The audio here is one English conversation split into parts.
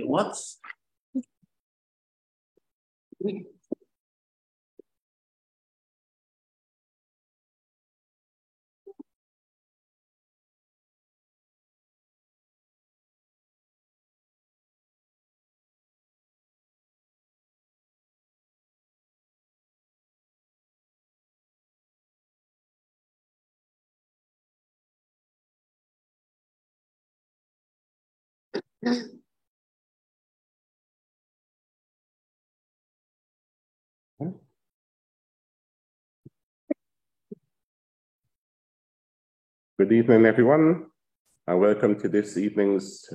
What? Good evening, everyone, and welcome to this evening's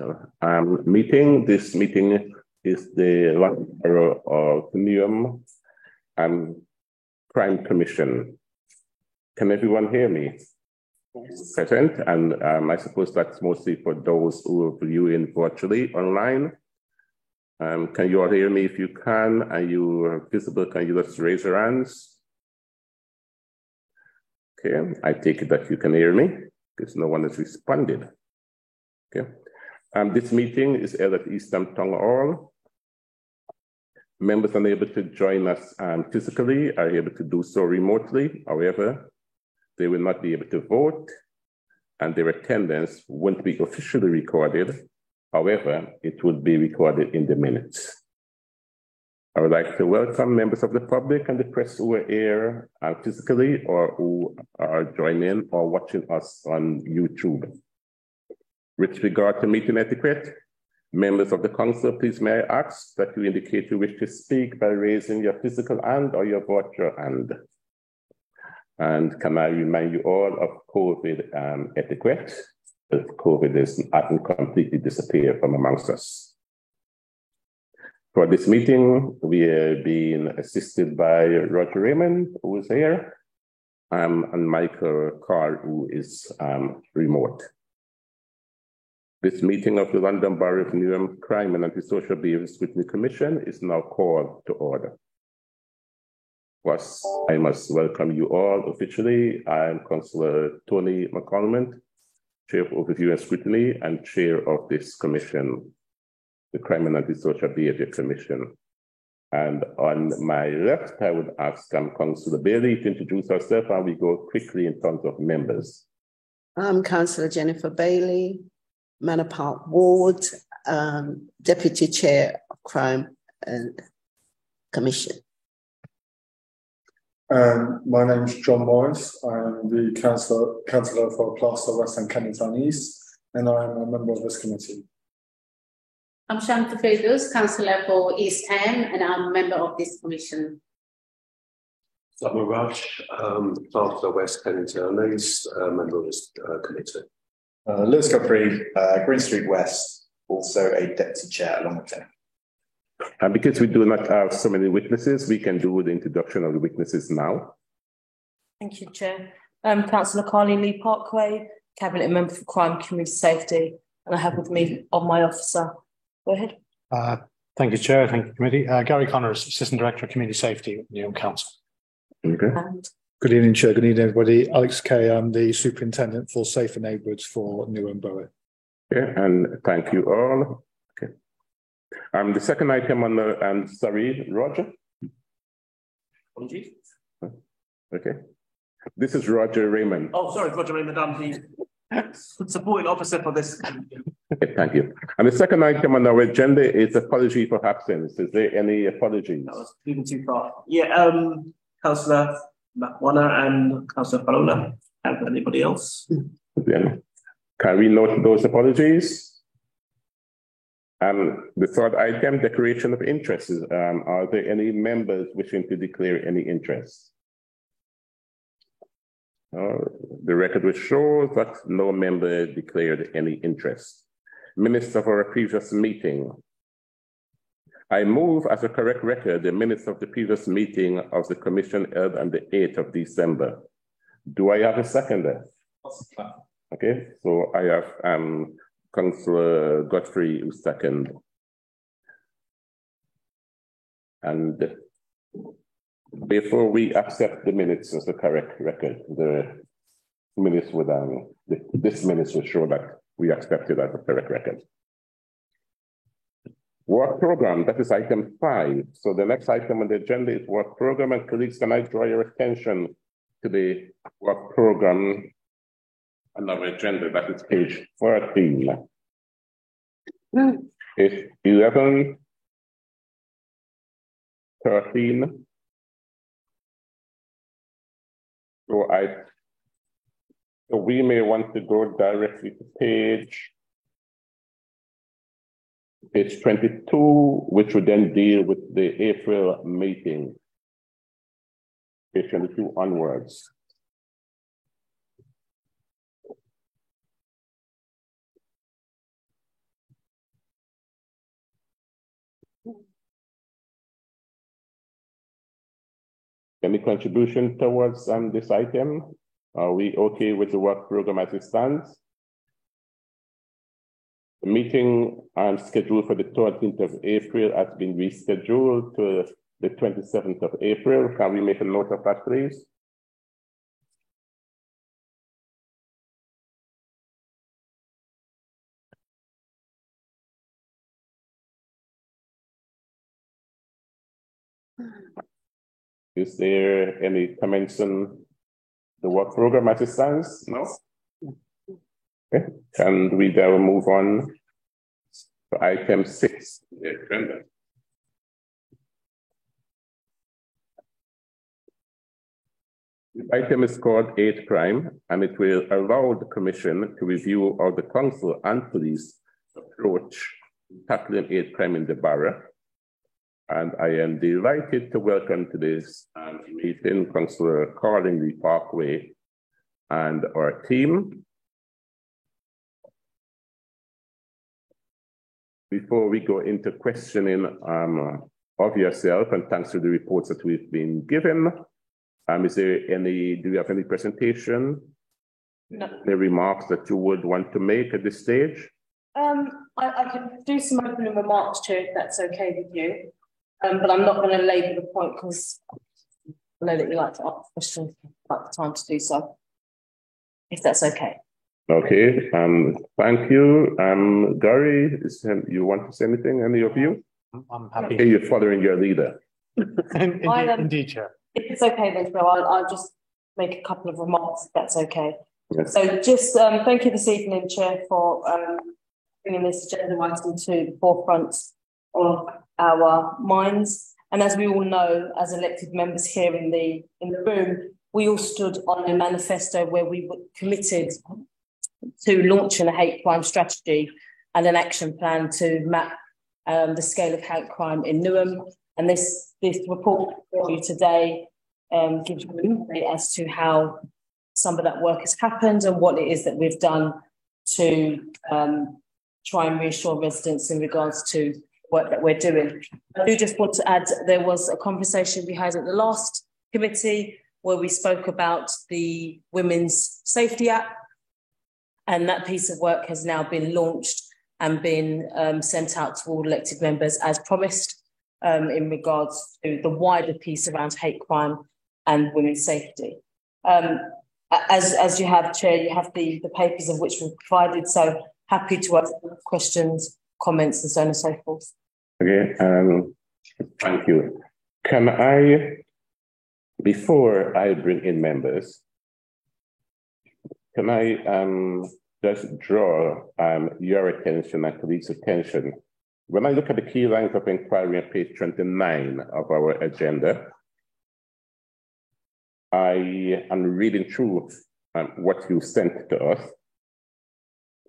meeting. This meeting is the London Borough of Newham Crime Commission. Can everyone hear me? Yes. Present, and I suppose that's mostly for those who are viewing virtually online. Can you all hear me? If you can, and you are visible, can you just raise your hands? Okay, I take it that you can hear me, because no one has responded. Okay, this meeting is held at Eastham Town Hall. Members unable to join us physically are able to do so remotely. However, they will not be able to vote, and their attendance won't be officially recorded. However, it will be recorded in the minutes. I would like to welcome members of the public and the press who are here physically or who are joining or watching us on YouTube. With regard to meeting etiquette, members of the council, please may I ask that you indicate you wish to speak by raising your physical hand or your virtual hand. And can I remind you all of COVID etiquette? COVID hasn't completely disappeared from amongst us. For this meeting, we are being assisted by Roger Raymond, who is here, and Michael Carr, who is remote. This meeting of the London Borough of Newham Crime and Antisocial Behaviour Scrutiny Commission is now called to order. First, I must welcome you all officially. I am Councillor Tony McColman, Chair of Overview and Scrutiny and Chair of this commission, the Crime and Antisocial Behaviour Commission. And on my left, I would ask Councillor Bailey to introduce herself, and we go quickly in terms of members. I'm Councillor Jennifer Bailey, Manor Park Ward, Deputy Chair of Crime and Commission. My name is John Morris. I'm the councillor for Plaster West and Kennington East, and I am a member of this committee. I'm Shanta Fedus, councillor for East Ham, and I'm a member of this commission. Summer Rush, Plaster West Kennington East, member of this committee. Lewis Godfrey, Green Street West, also a deputy chair along with him. And because we do not have so many witnesses, we can do the introduction of the witnesses now. Thank you, Chair. Councillor Carleen Lee Parkway, Cabinet Member for Crime Community Safety, and I have with me on my officer. Go ahead. Thank you, Chair. Thank you, Committee. Gary Connors, Assistant Director of Community Safety at Newham Council. Okay. Good evening, Chair. Good evening, everybody. Alex Kay, I'm the Superintendent for Safer Neighbourhoods for Newham Borough. Okay, and thank you all. Okay. The second item on the, sorry, Roger? Apologies. Okay. This is Roger Raymond. Oh, sorry, Roger Raymond. I'm the supporting officer for this. Okay, thank you. And the second item on our agenda is apology for absence. Is there any apologies? That was even too far. Yeah, Councillor Makwana and Councillor Falola. Have anybody else? Yeah. Can we note those apologies? The third item, declaration of interests. Are there any members wishing to declare any interest? The record will show that no member declared any interest. Minutes of our previous meeting. I move as a correct record the minutes of the previous meeting of the commission held on the 8th of December. Do I have a seconder? Okay, so I have Councillor Godfrey who second. And before we accept the minutes as the correct record, the minutes would this minutes will show that we accepted as a correct record. Work program, that is item 5. So the next item on the agenda is work program, and colleagues, can I draw your attention to the work program on our agenda? That is page 14. It's 11, 13. So we may want to go directly to page 22, which would then deal with the April meeting. Page 22 onwards. Any contribution towards this item? Are we okay with the work program as it stands? The meeting scheduled for the 13th of April has been rescheduled to the 27th of April. Can we make a note of that, please? Is there any comments on the work program as it stands? No? Okay. And we then move on to item 6. The agenda. The item is called hate crime, and it will allow the Commission to review how the Council and police approach tackling hate crime in the borough. And I am delighted to welcome to this meeting Councillor Colin Lee Parkway and our team. Before we go into questioning of yourself, and thanks to the reports that we've been given, is there any, do you have any presentation? No. Any remarks that you would want to make at this stage? I can do some opening remarks, Chair, if that's okay with you. But I'm not going to labour the point because I know that you like to ask questions, like the time to do so, if that's okay. Okay, thank you. Gary, you want to say anything, any of you? I'm happy. Okay, you're following your leader. Indeed, Chair. If it's okay then, Phil, I'll just make a couple of remarks, if that's okay. Yes. So just thank you this evening, Chair, for bringing this agenda item to the forefront of our minds. And as we all know, as elected members here in the room, we all stood on a manifesto where we were committed to launching a hate crime strategy and an action plan to map the scale of hate crime in Newham. And this report for you today gives you an insight as to how some of that work has happened and what it is that we've done to try and reassure residents in regards to work that we're doing. I do just want to add, there was a conversation we had at the last committee where we spoke about the Women's Safety Act, and that piece of work has now been launched and been sent out to all elected members as promised in regards to the wider piece around hate crime and women's safety. As you have, Chair, you have the papers of which we've provided, so happy to ask questions, comments, and so on and so forth. Okay, thank you. Can I, before I bring in members, can I just draw your attention and colleagues' attention? When I look at the key lines of inquiry on page 29 of our agenda, I am reading through what you sent to us.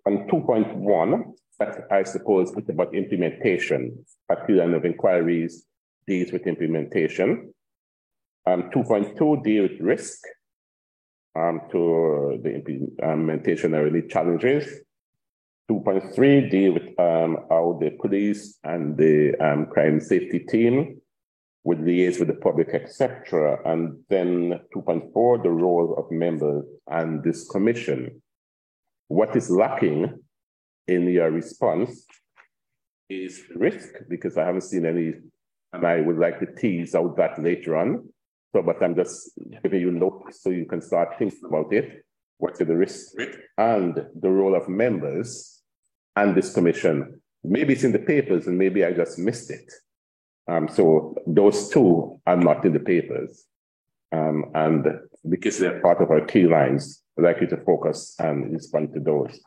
On 2.1, that I suppose it's about implementation. A key line of inquiries deals with implementation. 2.2 deal with risk to the implementation of any challenges. 2.3 deal with how the police and the crime safety team would liaise with the public, etc. And then 2.4, the role of members and this commission. What is lacking in your response is risk, because I haven't seen any, and I would like to tease out that later on. So, but I'm just giving you notice so you can start thinking about it. What are the risks and the role of members and this commission? maybe it's in the papers and maybe I just missed it. So those two are not in the papers. And because they're part of our key lines, I'd like you to focus and respond to those.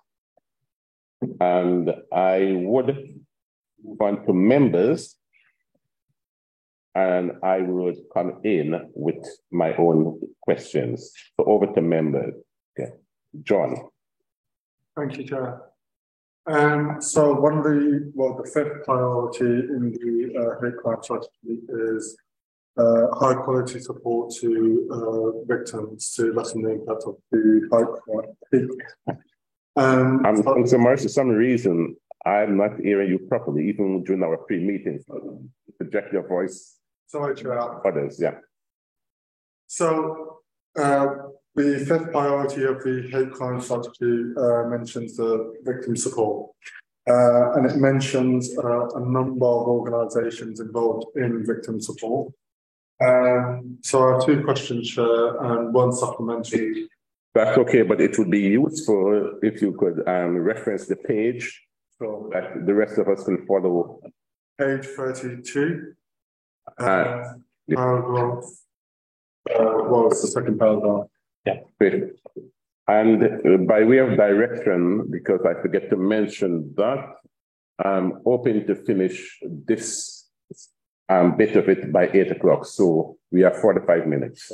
And I would want to members, and I would come in with my own questions. So over to members. Okay. John. Thank you, Chair. So one of the fifth priority in the hate crime strategy is high quality support to victims to lessen the impact of the hate crime. For some reason, I'm not hearing you properly, even during our pre-meetings. Project your voice. Sorry, Chair. Others, yeah. So the fifth priority of the hate crime strategy mentions the victim support. And it mentions a number of organisations involved in victim support. So I have two questions, Chair, and one supplementary. That's okay, but it would be useful if you could reference the page so that the rest of us can follow. Page 32. Paragraph. Well, it's the second paragraph. Yeah. Great. And by way of direction, because I forget to mention that, I'm hoping to finish this bit of it by 8 o'clock. So we have 45 minutes.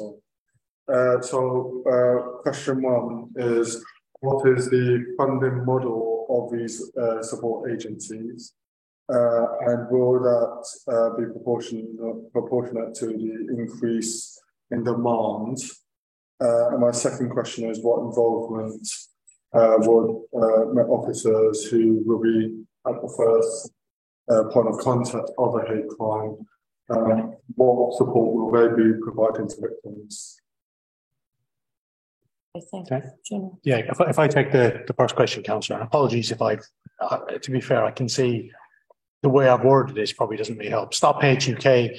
Question one is, what is the funding model of these support agencies? And will that be proportionate to the increase in demand? And my second question is, what involvement would Met officers who will be at the first point of contact of a hate crime, what support will they be providing to victims? Okay. Yeah, if I take the first question, Councillor, and apologies if to be fair, I can see the way I've worded this probably doesn't really help. Stop Hate UK,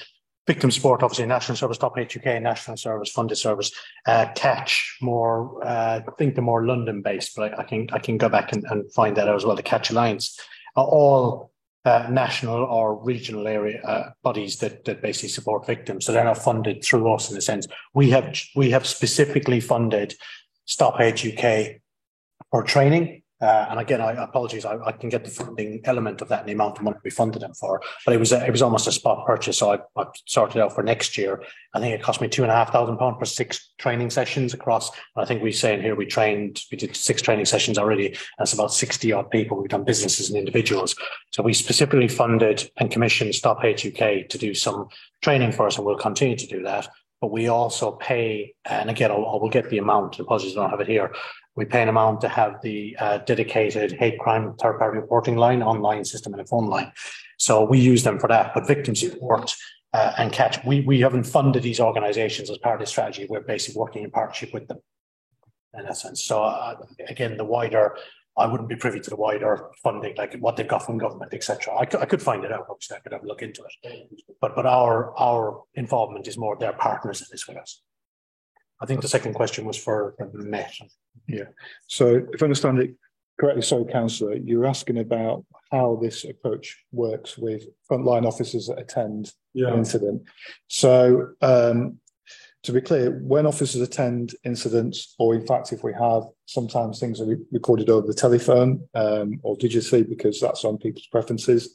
victim support, obviously National Service, Stop Hate UK, National Service, funded service, Catch, more, I think they're more London based, but I can go back and find that out as well. The Catch Alliance are all national or regional area bodies that basically support victims. So they're not funded through us in a sense. We have specifically funded Stop Hate UK for training. And again, I apologize. I can get the funding element of that and the amount of money we funded them for, but it was almost a spot purchase. So I sorted out for next year. I think it cost me £2,500 for 6 training sessions across. I think we say in here we did 6 training sessions already. That's about 60 odd people. We've done businesses and individuals. So we specifically funded and commissioned Stop Hate UK to do some training for us, and we'll continue to do that. But we also pay, and again, I will get the amount. Apologies, I don't have it here. We pay an amount to have the dedicated hate crime third-party reporting line, online system, and a phone line. So we use them for that. But victim support and Catch, we haven't funded these organisations as part of the strategy. We're basically working in partnership with them in that sense. So again, I wouldn't be privy to the wider funding, like what they've got from government, etc. I could find it out. Obviously, I could have a look into it. But our involvement is more their partners in this with us. I think the second question was for Met. Yeah. So if I understand it correctly, so Councillor, you're asking about how this approach works with frontline officers that attend an incident. So to be clear, when officers attend incidents, or in fact, if we have, sometimes things are recorded over the telephone or digitally because that's on people's preferences,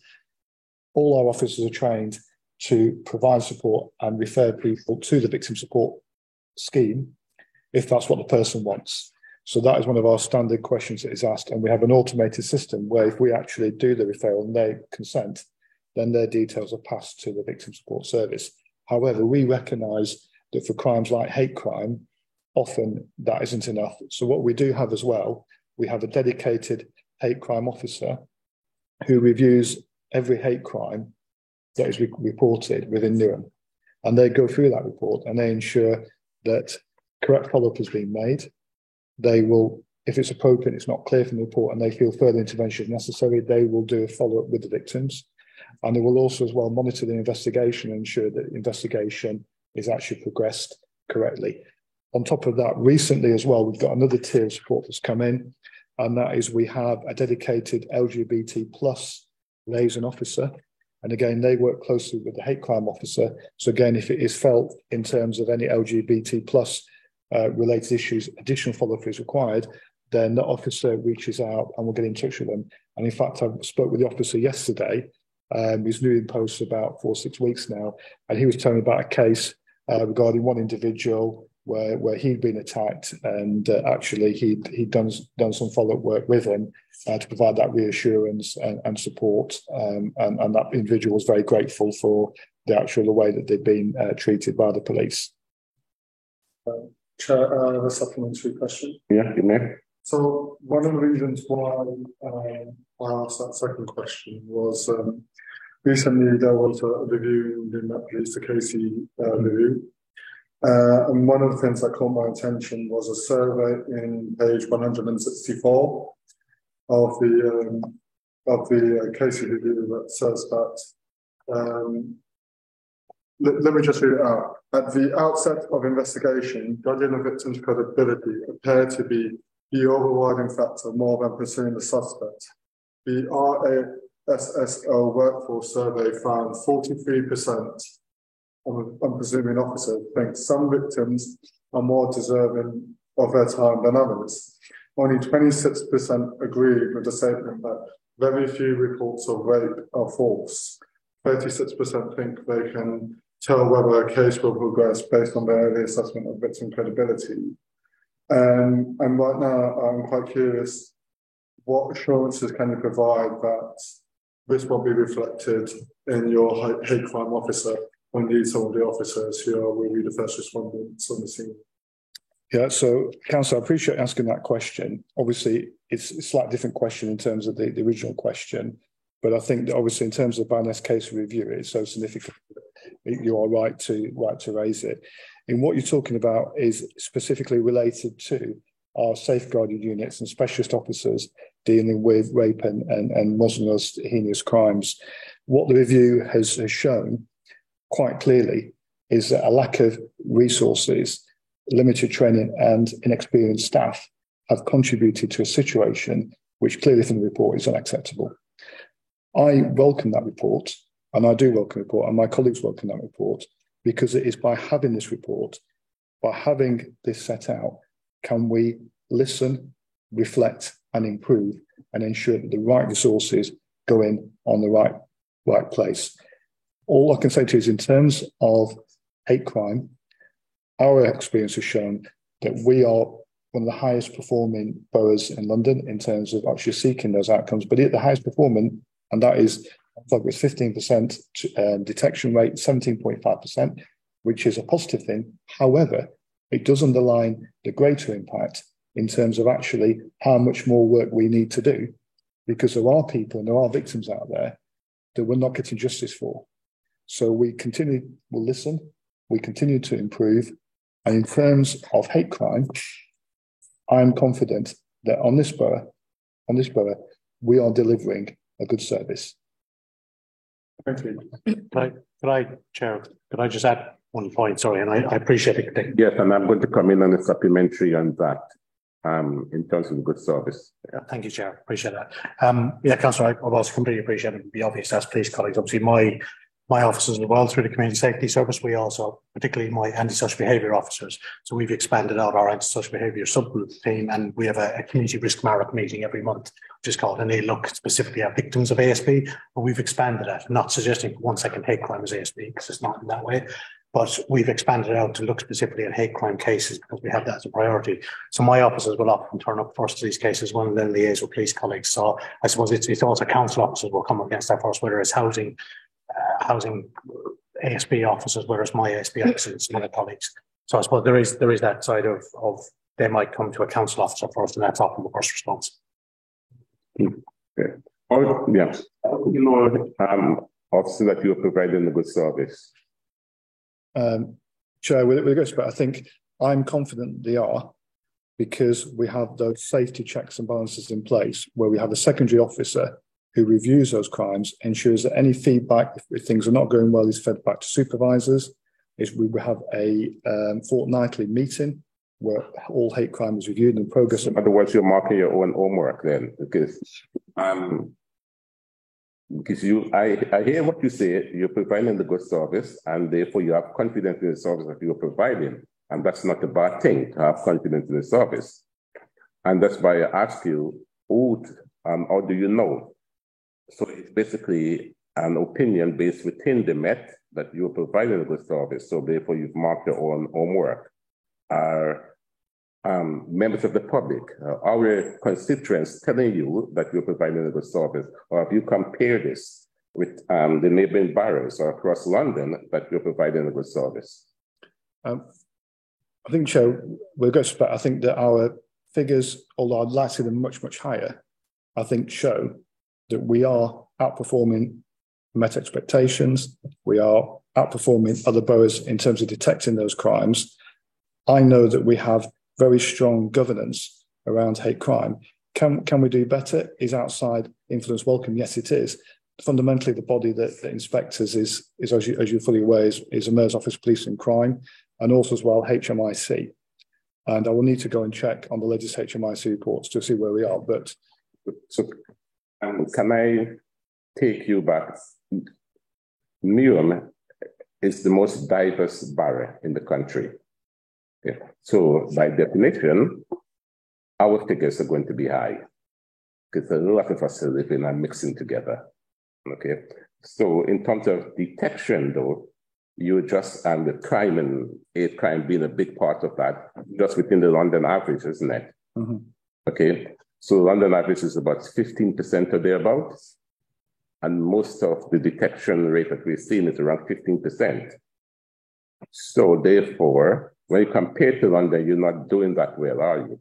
all our officers are trained to provide support and refer people to the victim support scheme if that's what the person wants. So that is one of our standard questions that is asked, and we have an automated system where if we actually do the referral and they consent, then their details are passed to the victim support service. However, we recognise that for crimes like hate crime, often that isn't enough. So what we do have as well, we have a dedicated hate crime officer who reviews every hate crime that is reported within Newham, and they go through that report and they ensure that correct follow-up has been made. They will, if it's appropriate, it's not clear from the report, and they feel further intervention is necessary, they will do a follow-up with the victims. And they will also as well monitor the investigation and ensure that the investigation is actually progressed correctly. On top of that, recently as well, we've got another tier of support that's come in, and that is we have a dedicated LGBT plus liaison officer. And again, they work closely with the hate crime officer. So again, if it is felt in terms of any LGBT plus related issues, additional follow-through is required, then the officer reaches out and will get in touch with them. And in fact, I spoke with the officer yesterday. He's new in post about 4 or 6 weeks now, and he was telling me about a case regarding one individual where he'd been attacked, and actually he'd done some follow-up work with him to provide that reassurance and support, and that individual was very grateful for the way that they'd been treated by the police. Chair, I have a supplementary question. Yeah, you may. So one of the reasons why I asked that second question was recently there was a review in that police, the Casey review. And one of the things that caught my attention was a survey in page 164 of the Casey review that says that, let me just read it out. At the outset of investigation, judging a victim's credibility appeared to be the overriding factor more than pursuing the suspect. The RASSO workforce survey found 43% of unpresuming officers think some victims are more deserving of their time than others. Only 26% agreed with the statement that very few reports of rape are false. 36% think they can tell whether a case will progress based on their early assessment of victim credibility. And right now, I'm quite curious, what assurances can you provide that this will be reflected in your hate crime officer, or indeed some of the officers who will be the first respondents on the scene? Yeah, so Councillor, I appreciate asking that question. Obviously, it's a slightly different question in terms of the original question, but I think that obviously in terms of Baroness case review, it's so significant. You are right to raise it. And what you're talking about is specifically related to our safeguarding units and specialist officers dealing with rape and most heinous crimes. What the review has shown quite clearly is that a lack of resources, limited training and inexperienced staff have contributed to a situation which clearly from the report is unacceptable. I welcome that report, and I do welcome the report, and my colleagues welcome that report, because it is by having this report, by having this set out, can we listen, reflect and improve and ensure that the right resources go in on the right place. All I can say to you is in terms of hate crime, our experience has shown that we are one of the highest performing boroughs in London in terms of actually seeking those outcomes, but at the highest performing, and that is, it's 15% detection rate, 17.5%, which is a positive thing. However, it does underline the greater impact in terms of actually how much more work we need to do, because there are people and there are victims out there that we're not getting justice for. So we'll listen, we continue to improve. And in terms of hate crime, I'm confident that on this borough, we are delivering a good service. Thank you. Chair, could I just add one point? Sorry, and I appreciate it. Yes, and I'm going to come in on a supplementary on that in terms of good service. Yeah. Thank you, Chair. Appreciate that. Yeah, Councillor, I also completely appreciate it. It'd be obvious as police colleagues. Obviously, my officers as well through the Community Safety Service, we also, particularly my antisocial behaviour officers, so we've expanded out our antisocial behaviour subgroup team, and we have a community risk MARAC meeting every month, which is called, and they look specifically at victims of ASB, but we've expanded that, not suggesting for 1 second hate crime is ASB, because it's not in that way, but we've expanded it out to look specifically at hate crime cases because we have that as a priority. So my officers will often turn up first to these cases, one and then liaise with police colleagues. So I suppose it's also council officers will come against that first, whether it's housing ASB officers, whereas my ASB officers, my colleagues. So I suppose there is that side of they might come to a council officer first, and that's often the first response. Okay. Oh, yeah. You know, officer that you're providing a good service. Chair, with respect, I think I'm confident they are, because we have those safety checks and balances in place where we have a secondary officer who reviews those crimes, ensures that any feedback, if things are not going well, is fed back to supervisors. We will have a fortnightly meeting where all hate crime is reviewed and progress. In other words, you're marking your own homework then, because Because I hear what you say, you're providing the good service, and therefore you have confidence in the service that you're providing. And that's not a bad thing to have confidence in the service. And that's why I ask you, how do you know? So it's basically an opinion based within the Met that you're providing a good service. So therefore you've marked your own homework. Members of the public, our constituents telling you that you're providing a good service, or have you compared this with the neighboring boroughs or across London that you're providing a good service? I think, Chair, we'll go to, I think that our figures, although I'd like to see them much, much higher, I think show that we are outperforming Met expectations. We are outperforming other boroughs in terms of detecting those crimes. I know that we have very strong governance around hate crime. Can we do better? Is outside influence welcome? Yes, it is. Fundamentally, the body that inspects us is as you're fully aware, is the Mayor's Office of Police and Crime, and also as well HMIC. And I will need to go and check on the latest HMIC reports to see where we are. But so, can I take you back? Newham is the most diverse borough in the country. Yeah. So by definition, our figures are going to be high because a lot of us are living and mixing together. Okay. So in terms of detection, though, you just the crime and hate crime being a big part of that, just within the London average, isn't it? Mm-hmm. Okay. So London average is about 15% or thereabouts. And most of the detection rate that we're seeing is around 15%. So therefore, when you compare to London, you're not doing that well, are you?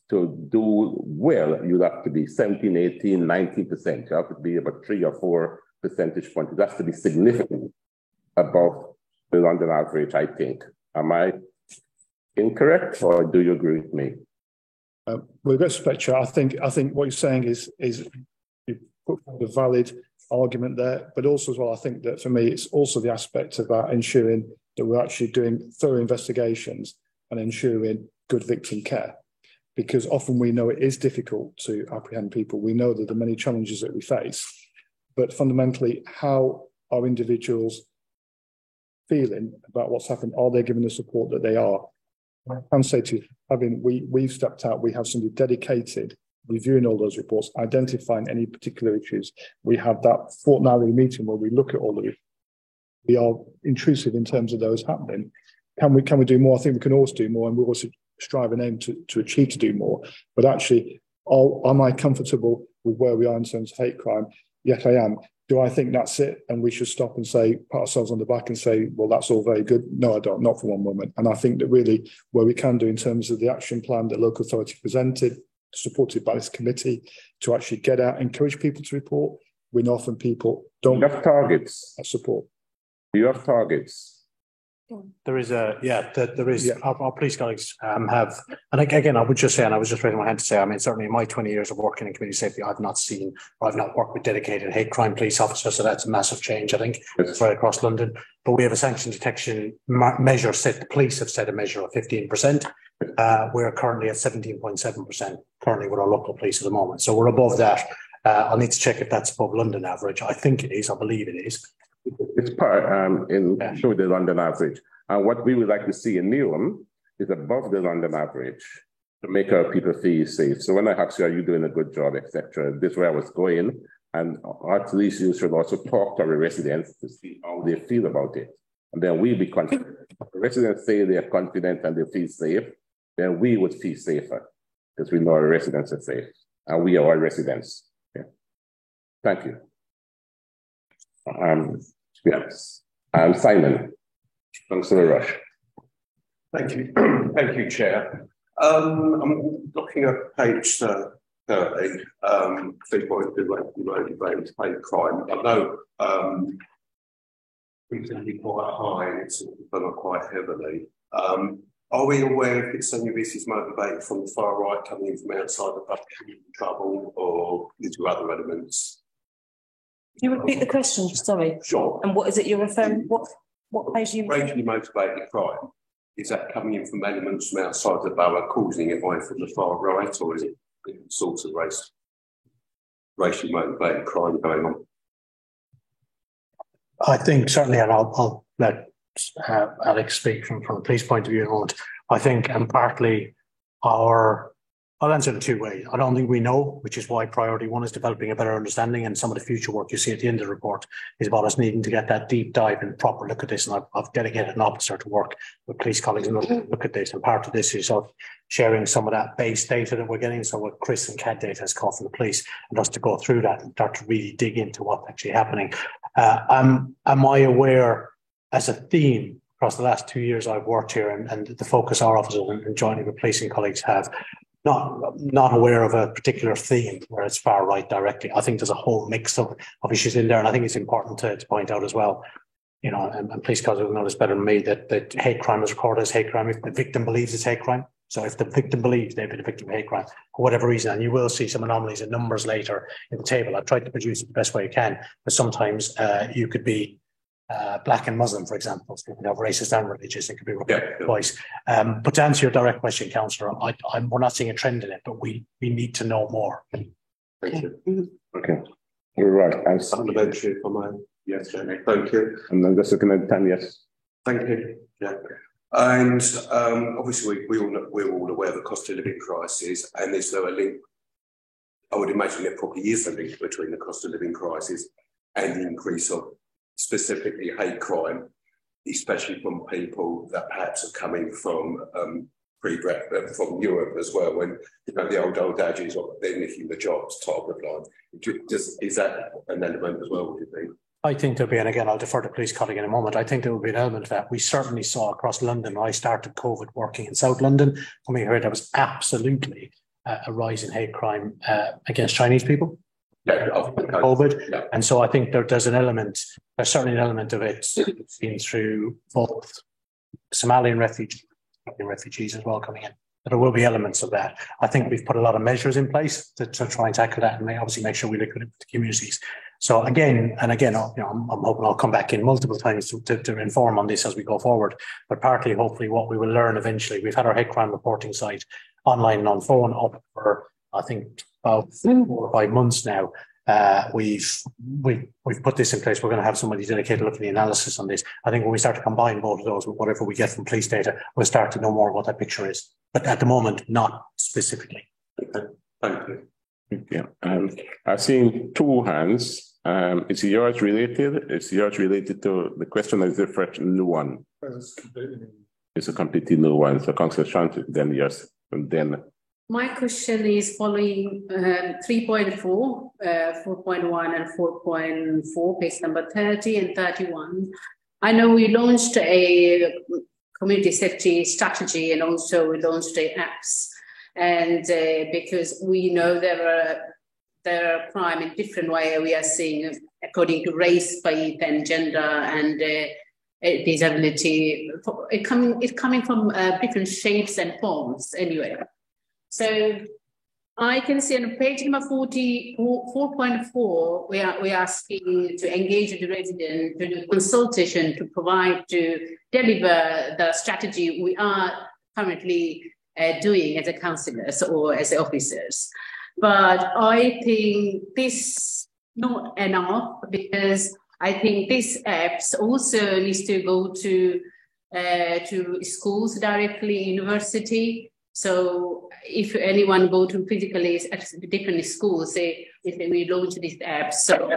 To do well, you have to be 17, 18, 19%. You have to be about 3 or 4 percentage points. It has to be significantly above the London average, I think. Am I incorrect, or do you agree with me? With respect, Chair, I think what you're saying is you put forward a valid argument there, but also as well, I think that for me, it's also the aspect about ensuring that we're actually doing thorough investigations and ensuring good victim care. Because often we know it is difficult to apprehend people. We know that there are many challenges that we face, but fundamentally, how are individuals feeling about what's happened? Are they given the support that they are? I can say to you, we've stepped out, we have somebody dedicated reviewing all those reports, identifying any particular issues. We have that fortnightly meeting where we look at all of it. We are intrusive in terms of those happening. Can we do more? I think we can always do more, and we also strive and aim to achieve to do more. But actually, am I comfortable with where we are in terms of hate crime? Yes, I am. Do I think that's it and we should stop and say, pat ourselves on the back and say, well, that's all very good? No, I don't, not for one moment. And I think that really where we can do in terms of the action plan that local authority presented, supported by this committee, to actually get out, encourage people to report, when often people don't have targets. Support. Do you have targets? There is there is. Yeah. Our police colleagues have, and again, I would just say, and I was just raising my hand to say, I mean, certainly in my 20 years of working in community safety, I've not seen, or I've not worked with dedicated hate crime police officers, so that's a massive change, I think, right across London. But we have a sanction detection measure set, the police have set a measure of 15%. We're currently at 17.7% currently with our local police at the moment. So we're above that. I'll need to check if that's above London average. I think it is, I believe it is. It's part show the London average. And what we would like to see in Newham is above the London average to make our people feel safe. So when I ask you, are you doing a good job, etc., this is where I was going. And our police should also talk to our residents to see how they feel about it. And then we'll be confident. If the residents say they're confident and they feel safe, then we would feel safer because we know our residents are safe. And we are our residents. Yeah. Thank you. Yes. Simon, Councillor Rush. Thank you. Thank you, Chair. I'm looking at page 30, 3.2 rate hate crime. I know we can be quite high and it's gone up quite heavily. Are we aware if it's any of this is motivated from the far right coming in from outside the country, trouble, or is there other elements? Can you repeat the question? Sorry. Sure. And what is it you're referring? What page are you? Racially motivated crime. Is that coming in from elements from outside the borough, causing it by from the far right, or is it different sorts of racially motivated crime going on? I think certainly, and I'll let Alex speak from a police point of view in a moment. I think, and partly I'll answer in two ways. I don't think we know, which is why priority one is developing a better understanding, and some of the future work you see at the end of the report is about us needing to get that deep dive and proper look at this. And I've dedicated an officer to work with police colleagues and look at this. And part of this is of sharing some of that base data that we're getting. So what Chris and CAD data has called from the police, and us to go through that and start to really dig into what's actually happening. Am I aware as a theme across the last 2 years I've worked here, and the focus our officers and jointly with policing colleagues have, not aware of a particular theme where it's far right directly. I think there's a whole mix of issues in there, and I think it's important to point out as well, you know, and police colleagues will know this better than me, that hate crime is recorded as hate crime if the victim believes it's hate crime. So if the victim believes they've been a victim of hate crime for whatever reason, and you will see some anomalies and numbers later in the table. I've tried to produce it the best way I can, but sometimes you could be Black and Muslim, for example, so you can have racist and religious. It could be recorded twice. But to answer your direct question, Councillor, we're not seeing a trend in it, but we need to know more. Thank you. Okay, you're right. And supplementary for my yes, Jamie. Thank you. And then just looking at 10, yes. Thank you. Yeah. And obviously we're all aware of the cost of living crisis, and is there a link? I would imagine there probably is a link between the cost of living crisis and the increase of specifically hate crime, especially from people that perhaps are coming from from Europe as well, when you know the old adages of they're nicking the jobs, top of line. Is that an element as well, would you think? I think there'll be, and again, I'll defer to police colleague in a moment. I think there will be an element of that. We certainly saw across London. When I started COVID working in South London, when we heard there was absolutely a rise in hate crime against Chinese people. Yeah, COVID. Yeah. And so I think there's certainly an element of it seen through both Somalian refugees as well coming in. There will be elements of that. I think we've put a lot of measures in place to try and tackle that, and obviously make sure we look at it with the communities. So again, I'm hoping I'll come back in multiple times to inform on this as we go forward. But partly, hopefully, what we will learn eventually. We've had our hate crime reporting site online and on phone up for, I think, about 4 or 5 months now. We've put this in place. We're going to have somebody dedicated looking at the analysis on this. I think when we start to combine both of those with whatever we get from police data, we'll start to know more what that picture is. But at the moment, not specifically. Okay. Thank you. Yeah. I've seen 2 hands. Is yours related? Is yours related to the question? Or is it a fresh new one? It's a completely new one. So, Councillor Shanti, then yes, and then. My question is following 3.4, 4.1 and 4.4, page number 30 and 31. I know we launched a community safety strategy, and also we launched the apps. And because we know there are crime in different way, we are seeing according to race, faith and gender and disability. It's coming from different shapes and forms anyway. So I can see on page number 4.4, we are asking to engage the resident to do consultation to provide, to deliver the strategy we are currently doing as a councillors or as officers. But I think this not enough, because I think these apps also needs to go to schools directly, university. So if anyone go to physically at different schools, say if we launch this app, so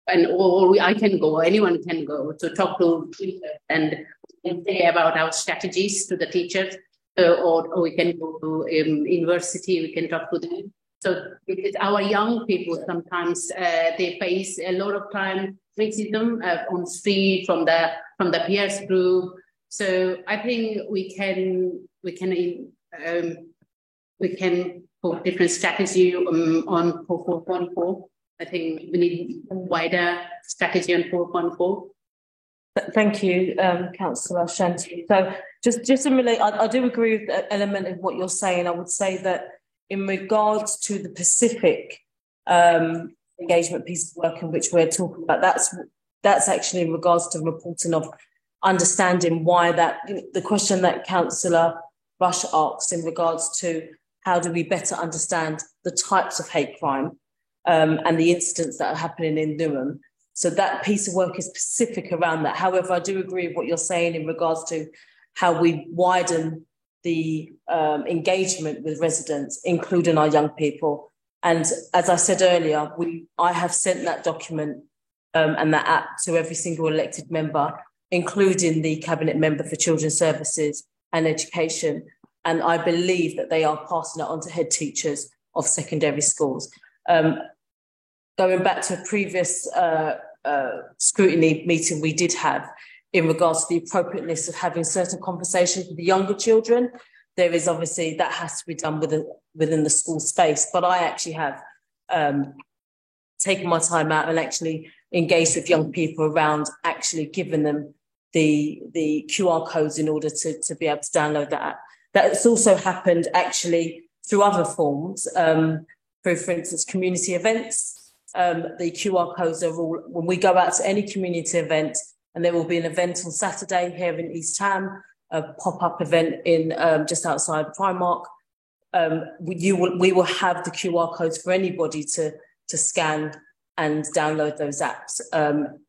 I can go, anyone can go to talk to teachers and say about our strategies to the teachers, or we can go to university, we can talk to them. So because our young people sometimes they face a lot of time racism on street from the peers group. So I think we can put different strategy on 4.4. I think we need a wider strategy on 4.4. Thank you, Councillor Shanti. So just to relate, I do agree with that element of what you're saying. I would say that in regards to the Pacific engagement piece of work in which we're talking about, that's actually in regards to reporting of understanding why the question that Councillor Rush asks in regards to how do we better understand the types of hate crime and the incidents that are happening in Durham. So that piece of work is specific around that. However, I do agree with what you're saying in regards to how we widen the engagement with residents, including our young people. And as I said earlier, I have sent that document and that app to every single elected member, including the Cabinet Member for Children's Services and Education. And I believe that they are passing it on to head teachers of secondary schools. Going back to a previous scrutiny meeting we did have in regards to the appropriateness of having certain conversations with the younger children, there is obviously that has to be done within the school space. But I actually have taken my time out and actually engaged with young people around actually giving them the QR codes in order to be able to download that app. That's also happened actually through other forms, through, for instance, community events. The QR codes are all, when we go out to any community event, and there will be an event on Saturday here in East Ham, a pop-up event in just outside Primark. We will have the QR codes for anybody to scan and download those apps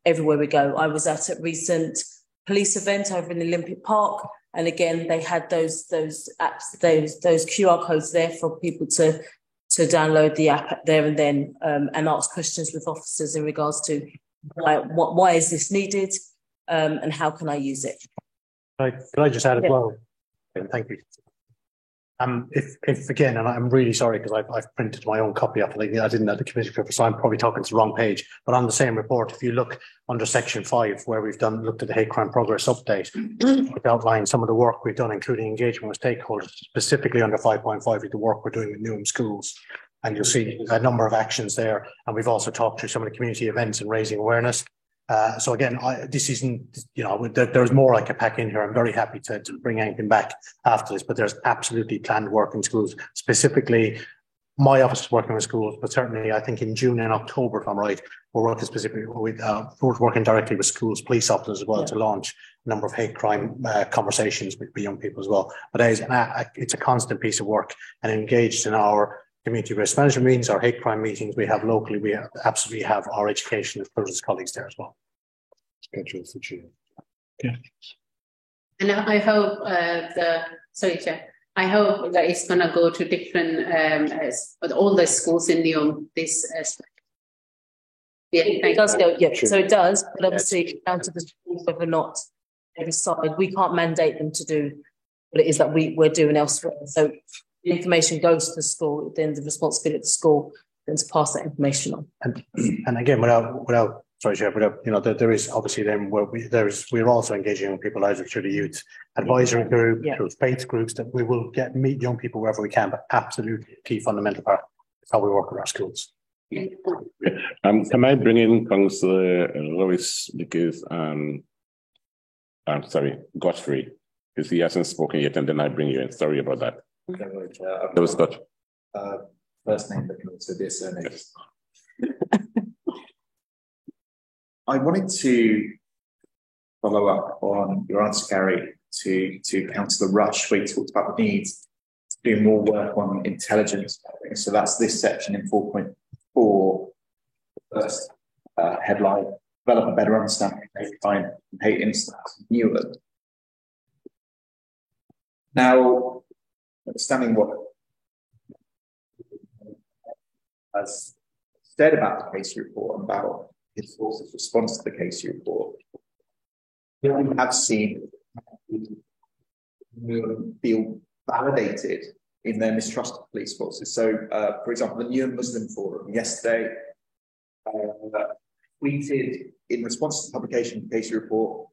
everywhere we go. I was at a recent police event over in Olympic Park, and again they had those apps, those QR codes there for people to download the app there and then, and ask questions with officers in regards to why is this needed, and how can I use it. Can I just add as well? Thank you. If again, and I'm really sorry because I've printed my own copy up. I didn't have the committee paper, so I'm probably talking to the wrong page. But on the same report, if you look under section 5, where we've looked at the hate crime progress update, it outlines some of the work we've done, including engagement with stakeholders, specifically under 5.5 with the work we're doing with Newham schools. And you'll see a number of actions there. And we've also talked through some of the community events and raising awareness. So again, this isn't, there's more I could pack in here. I'm very happy to bring anything back after this, but there's absolutely planned work in schools. Specifically, my office is working with schools, but certainly I think in June and October, if I'm right, we're working specifically with, we're working directly with schools, police officers as well, to launch a number of hate crime conversations with young people as well. But it's a constant piece of work, and engaged in our community risk management meetings, our hate crime meetings we have locally, we absolutely have our education and children's colleagues there as well. Schedule for June. Yeah. And I hope Chair, I hope that it's going to go to different, all the schools in Newham. It does go, yeah. So it does, but obviously down to the schools whether or not they decide. We can't mandate them to do what it is that we're doing elsewhere. So the information goes to the school, then the responsibility of the school then to pass that information on. And again, without sorry, Chair, there is obviously then we're also engaging young people either through the youth advisory group, through faith groups, that we will meet young people wherever we can, but absolutely key fundamental part is how we work with our schools. Can I bring in Councillor Lewis because I'm sorry, Godfrey, because he hasn't spoken yet, and then I bring you in. Sorry about that. That was good. First name, but can also be a surname. Yes. I wanted to follow up on your answer, Gary, to Councillor Rush, where you talked about the need to do more work on intelligence. So that's this section in 4.4, the first headline: develop a better understanding of hate crime and hate incidents in Newham. Now, understanding what has said about the case report and about his force's response to the case report, we have seen feel validated in their mistrust of police forces. So, for example, the Newham Muslim Forum yesterday tweeted in response to the publication of the case report,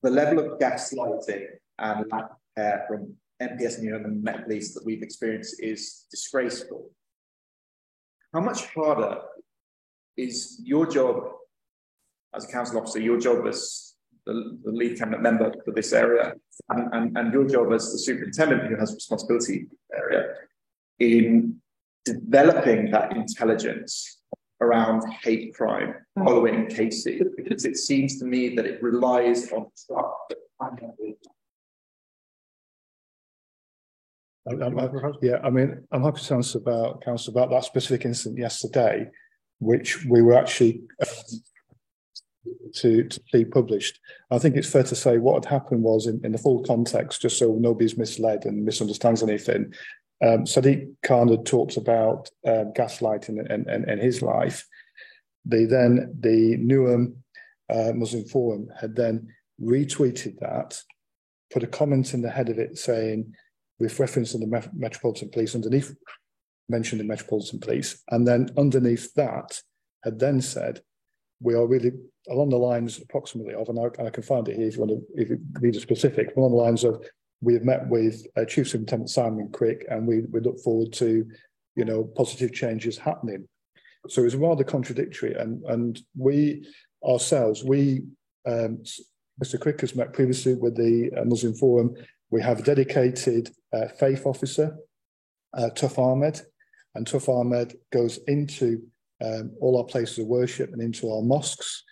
the level of gaslighting and lack of care from MPS Newham and Met Police that we've experienced is disgraceful. How much harder is your job as a council officer, your job as the lead cabinet member for this area, and your job as the superintendent who has responsibility for the area, in developing that intelligence around hate crime following cases? Because it seems to me that it relies on trust. Yeah, I mean, I'm happy to answer about that specific incident yesterday, which we were actually to be published. I think it's fair to say what had happened was, in the full context, just so nobody's misled and misunderstands anything, Sadiq Khan had talked about gaslighting in his life. The Newham Muslim Forum had then retweeted that, put a comment in the head of it saying, with reference to the Metropolitan Police, underneath mentioned the Metropolitan Police, and then underneath that had then said, we are really along the lines approximately of, and I can find it here if you need a specific, along the lines of, we have met with Chief Superintendent Simon Crick, and we look forward to, positive changes happening. So it was rather contradictory, and we ourselves, Mr. Crick has met previously with the Muslim Forum. We have a dedicated faith officer, Tuf Ahmed, and Tuf Ahmed goes into all our places of worship and into our mosques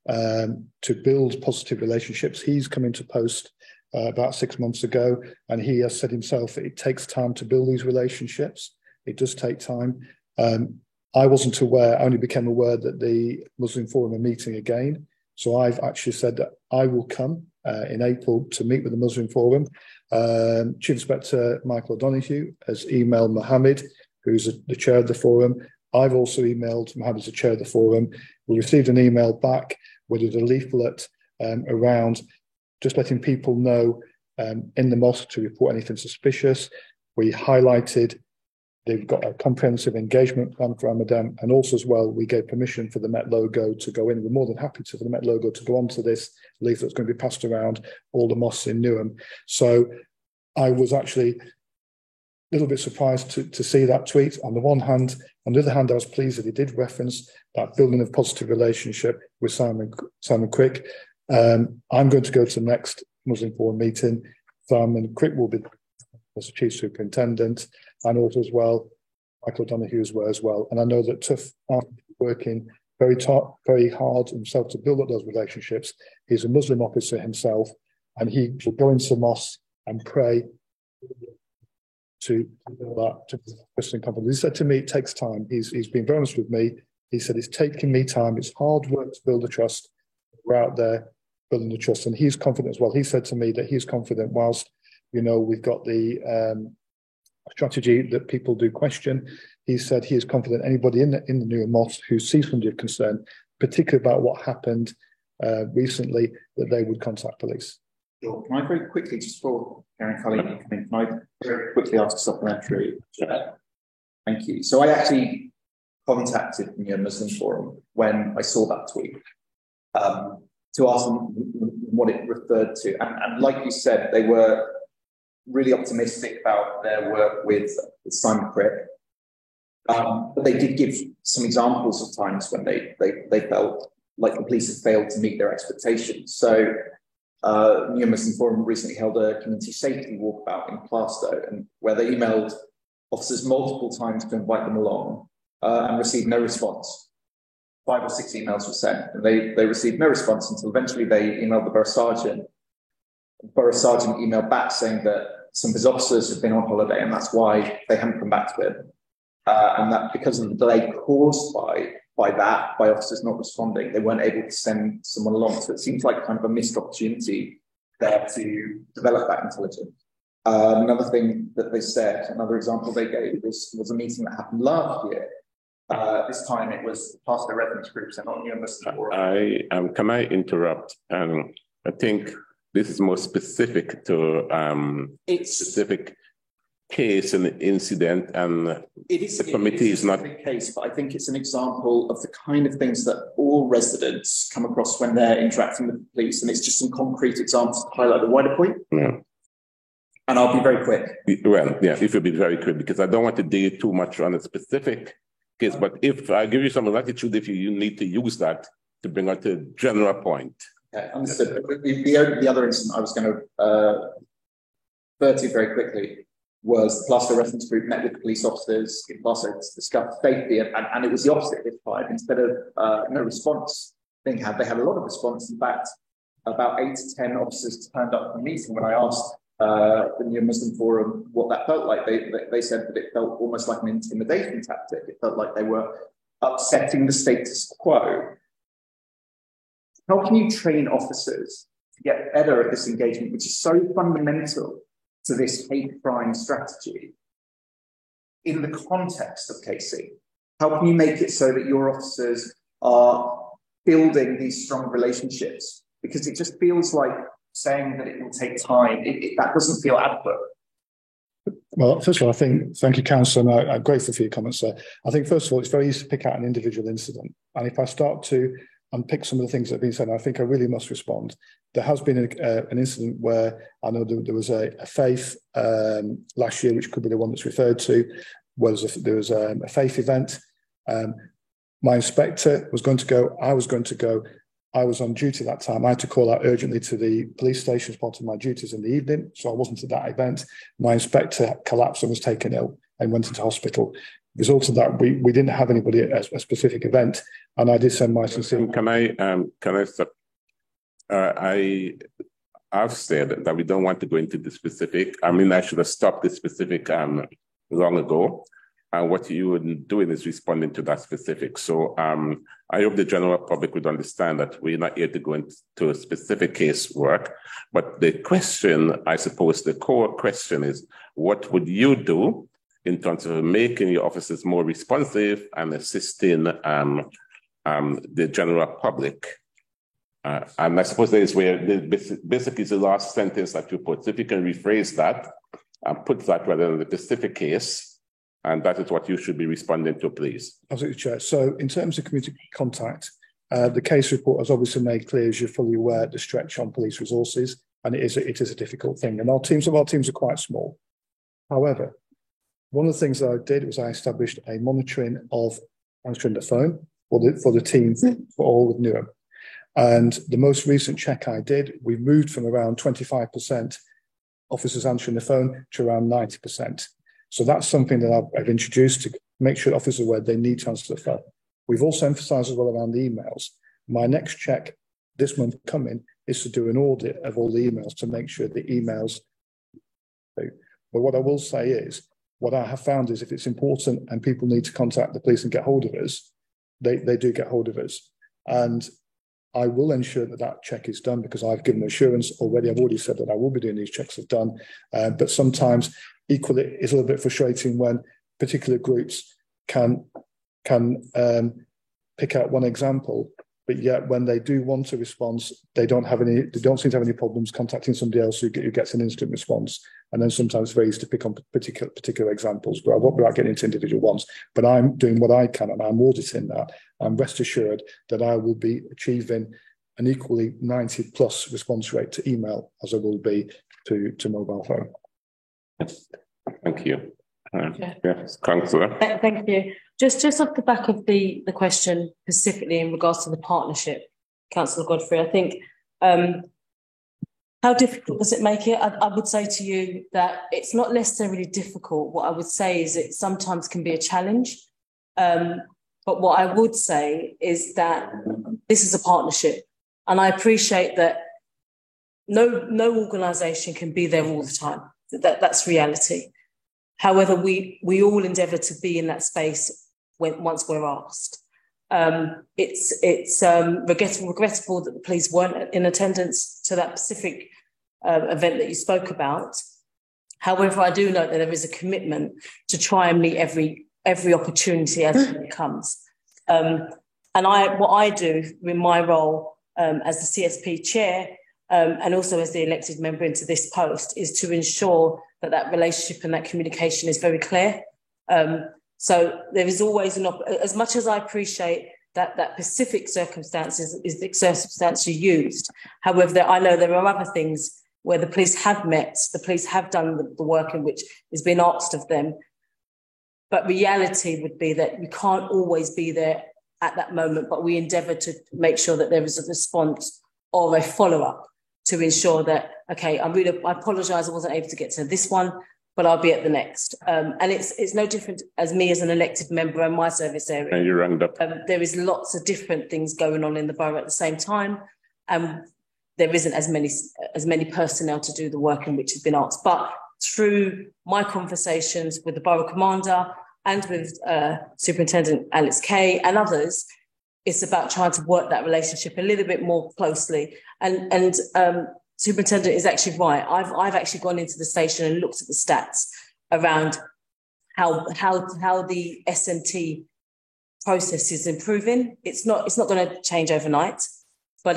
to build positive relationships. He's come into post about 6 months ago, and he has said himself it takes time to build these relationships. It does take time. I wasn't aware, I only became aware that the Muslim Forum are meeting again. So I've actually said that I will come in April to meet with the Muslim Forum. Chief Inspector Michael O'Donoghue has emailed Mohammed, who's the chair of the forum. I've also emailed Mohammed, the chair of the forum. We received an email back with a leaflet around just letting people know in the mosque to report anything suspicious. We highlighted they've got a comprehensive engagement plan for Ramadan, and also as well, we gave permission for the Met logo to go in. We're more than happy for the Met logo to go onto this leaflet that's going to be passed around all the mosques in Newham. So I was actually a little bit surprised to see that tweet on the one hand. On the other hand, I was pleased that he did reference that building of positive relationship with Simon Crick. I'm going to go to the next Muslim Forum meeting. Simon Crick will be as the Chief Superintendent, and also as well, Michael O'Donoghue as well. And I know that Tuf are working very hard himself to build up those relationships. He's a Muslim officer himself, and he will go into mosque and pray to build that to Christian confidence. He said to me, it takes time. He's been very honest with me. He said, it's taking me time. It's hard work to build a trust. We're out there building the trust, and he's confident as well. He said to me that he's confident whilst, we've got the strategy that people do question. He said he is confident anybody in the Newham mosque who sees somebody of concern, particularly about what happened recently, that they would contact police. Sure. Can I very quickly, just for Karen Cully, can I very quickly ask a supplementary? Thank you. So I actually contacted the Muslim Forum when I saw that tweet to ask them what it referred to. And like you said, they were really optimistic about their work with Simon Crick. But they did give some examples of times when they felt like the police had failed to meet their expectations. So Newham Muslim Forum recently held a community safety walkabout in Plaistow, and where they emailed officers multiple times to invite them along and received no response. 5 or 6 emails were sent, and they received no response until eventually they emailed the borough sergeant. The borough sergeant emailed back saying that some of his officers had been on holiday, and that's why they hadn't come back to him. And that because of the delay caused by officers not responding, they weren't able to send someone along. So it seems like kind of a missed opportunity there to develop that intelligence. Another thing that they said, another example they gave was a meeting that happened last year. This time it was Plaistow residents groups and not Newham Muslim Forum. Can I interrupt? I think this is more specific to specific case and incident, and the committee is not a case, but I think it's an example of the kind of things that all residents come across when they're interacting with the police, and it's just some concrete examples to highlight the wider point. Yeah. And I'll be very quick. Well, yeah, if you'll be very quick, because I don't want to dig too much on a specific case, but if I give you some latitude, if you need to use that to bring out a general point. Okay, understood. The other incident I was going to refer to very quickly was the Plaistow residents group met with police officers in Plaistow to discuss safety, and it was the opposite this time. Instead of no response they had a lot of response. In fact, about 8 to 10 officers turned up for the meeting. When I asked the Newham Muslim Forum what that felt like, they said that it felt almost like an intimidation tactic. It felt like they were upsetting the status quo. how can you train officers to get better at this engagement, which is so fundamental to this hate crime strategy in the context of KC? How can you make it so that your officers are building these strong relationships? Because it just feels like saying that it will take time, that doesn't feel adequate. Well, first of all, thank you, Councillor, and I'm grateful for your comments there. I think, first of all, it's very easy to pick out an individual incident. And if I start to unpick some of the things that have been said, I think I really must respond. There has been an incident where I know there was a faith last year, which could be the one that's referred to, where there was a faith event. My inspector was going to go, I was going to go. I was on duty that time. I had to call out urgently to the police station as part of my duties in the evening, so I wasn't at that event. My inspector collapsed and was taken ill and went into hospital. Result of that, we didn't have anybody at a specific event, and I did send my sincere. Can I stop? I've said that we don't want to go into the specific. I mean, I should have stopped the specific long ago. And what you were doing is responding to that specific. So I hope the general public would understand that we're not here to go into a specific case work. But the question, I suppose, the core question is, what would you do in terms of making your officers more responsive and assisting the general public? And I suppose that is where basically is the last sentence that you put. So if you can rephrase that and put that rather than the specific case, and that is what you should be responding to, please. Absolutely, Chair. So in terms of community contact, the case report has obviously made clear, as you're fully aware, the stretch on police resources, and it is a difficult thing. And our teams are quite small. However, one of the things that I did was I established a monitoring of answering the phone for the team for all of Newham. And the most recent check I did, we moved from around 25% officers answering the phone to around 90%. So that's something that I've introduced to make sure officers are aware they need to answer the phone. We've also emphasised as well around the emails. My next check this month coming is to do an audit of all the emails to make sure the emails. But what I will say is, what I have found is if it's important and people need to contact the police and get hold of us, they do get hold of us. And I will ensure that that check is done because I've given assurance already. I've already said that I will be doing these checks are done. But sometimes equally it's a little bit frustrating when particular groups can pick out one example, but yet when they do want a response, they don't seem to have any problems contacting somebody else who gets an instant response. And then sometimes it's very easy to pick on particular examples, but I won't be getting into individual ones. But I'm doing what I can and I'm auditing that. I'm rest assured that I will be achieving an equally 90+ response rate to email as I will be to mobile phone. Thank you. Yes, Councillor. Thank you. Just off the back of the question specifically in regards to the partnership, Councillor Godfrey, I think how difficult does it make it? I would say to you that it's not necessarily difficult. What I would say is it sometimes can be a challenge. But what I would say is that this is a partnership. And I appreciate that no organisation can be there all the time. That's reality. However, we all endeavour to be in that space once we're asked. It's regrettable that the police weren't in attendance to that specific event that you spoke about. However, I do note that there is a commitment to try and meet every opportunity as it comes. And what I do in my role as the CSP chair and also as the elected member into this post is to ensure that relationship and that communication is very clear. So there is always as much as I appreciate that specific circumstances is the circumstance you used. However, I know there are other things where the police have met, the police have done the work in which has been asked of them. But reality would be that you can't always be there at that moment, but we endeavour to make sure that there is a response or a follow-up to ensure that, okay, I apologise I wasn't able to get to this one, but I'll be at the next. And it's no different as me as an elected member in my service area. And you rang up. There is lots of different things going on in the borough at the same time. There isn't as many personnel to do the work in which has been asked. But through my conversations with the borough commander and with Superintendent Alex Kay and others, it's about trying to work that relationship a little bit more closely. And Superintendent is actually right. I've actually gone into the station and looked at the stats around how the SMT process is improving. It's not going to change overnight, but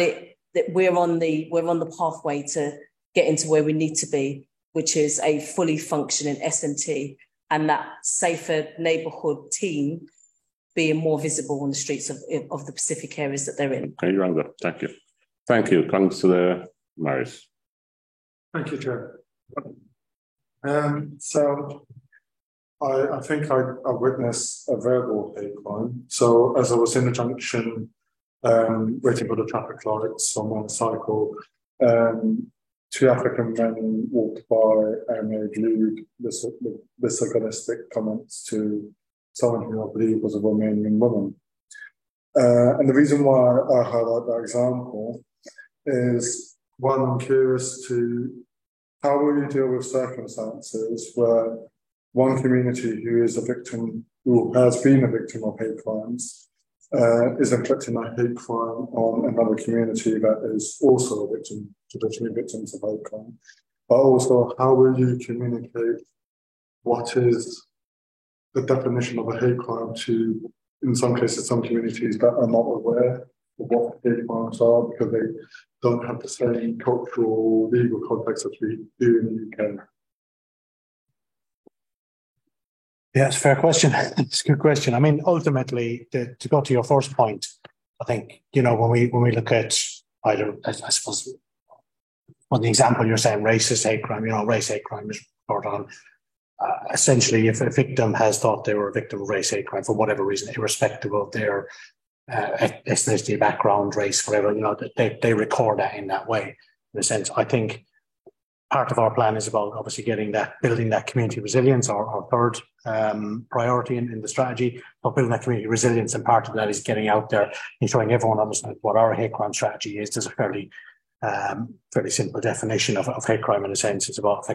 we're on the pathway to get into where we need to be, which is a fully functioning SMT and that safer neighbourhood team being more visible on the streets of the Pacific areas that they're in. Okay, Rhonda, thank you. Thank you, Councillor Morris. Thank you, Chair. So I think I witnessed a verbal hate crime. So as I was in the junction, waiting for the traffic lights on my cycle, two African men walked by and made lewd, misogynistic comments to someone who I believe was a Romanian woman. And the reason why I highlight that example is, one, I'm curious to how will you deal with circumstances where one community who is a victim, who has been a victim of hate crimes, is inflicting a hate crime on another community that is also a victim, traditionally victims of hate crime. But also, how will you communicate what is the definition of a hate crime to, in some cases, some communities that are not aware of what hate crimes are because they don't have the same cultural, legal context as we do in the UK? Yeah, it's a fair question. It's a good question. I mean, ultimately, to go to your first point, I think, when we look at either, I suppose, well, the example you're saying, racist hate crime, race hate crime is brought on. Essentially, if a victim has thought they were a victim of race hate crime for whatever reason, irrespective of their ethnicity, background, race, whatever, they record that in that way. In a sense, I think part of our plan is about obviously building that community resilience, our third priority in the strategy, but building that community resilience, and part of that is getting out there and showing everyone understands what our hate crime strategy is. There's a fairly simple definition of hate crime in a sense. It's about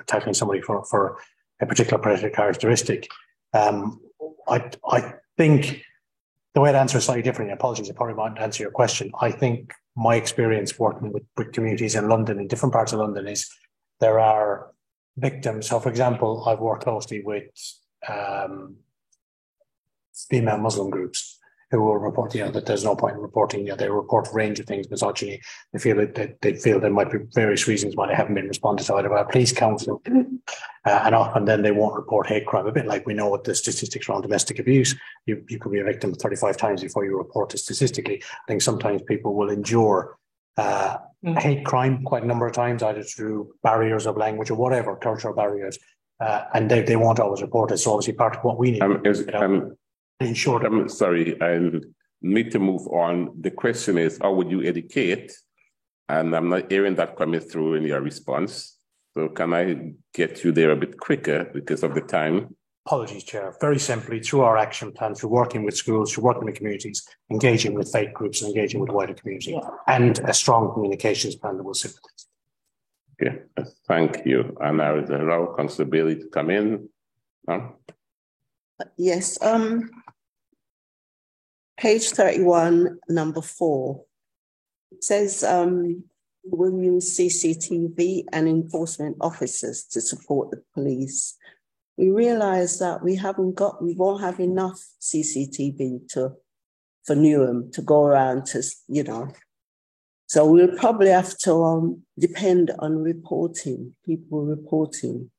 tackling somebody for a particular predatory characteristic. I think the way to answer is slightly different. Apologies, I probably might answer your question. I think my experience working with communities in London, in different parts of London, is there are victims. So, for example, I've worked closely with female Muslim groups who will report, that there's no point in reporting. They report a range of things, misogyny. They feel that they feel there might be various reasons why they haven't been responded to either by a police council, and often then they won't report hate crime. A bit like we know with the statistics around domestic abuse, you could be a victim 35 times before you report it statistically. I think sometimes people will endure hate crime quite a number of times, either through barriers of language or whatever, cultural barriers, and they won't always report it. So obviously part of what we need in short. I'm sorry, I need to move on. The question is, how would you educate? And I'm not hearing that coming through in your response. So can I get you there a bit quicker because of the time? Apologies, Chair. Very simply, through our action plan, through working with schools, through working with communities, engaging with faith groups and engaging with the wider community, and a strong communications plan that will sit with this. Okay, thank you. And now is allow Councillor Bailey to come in. Yes, page 31, number 4. It says we'll use CCTV and enforcement officers to support the police. We realise that we won't have enough CCTV for Newham to go around to, So we'll probably have to depend on people reporting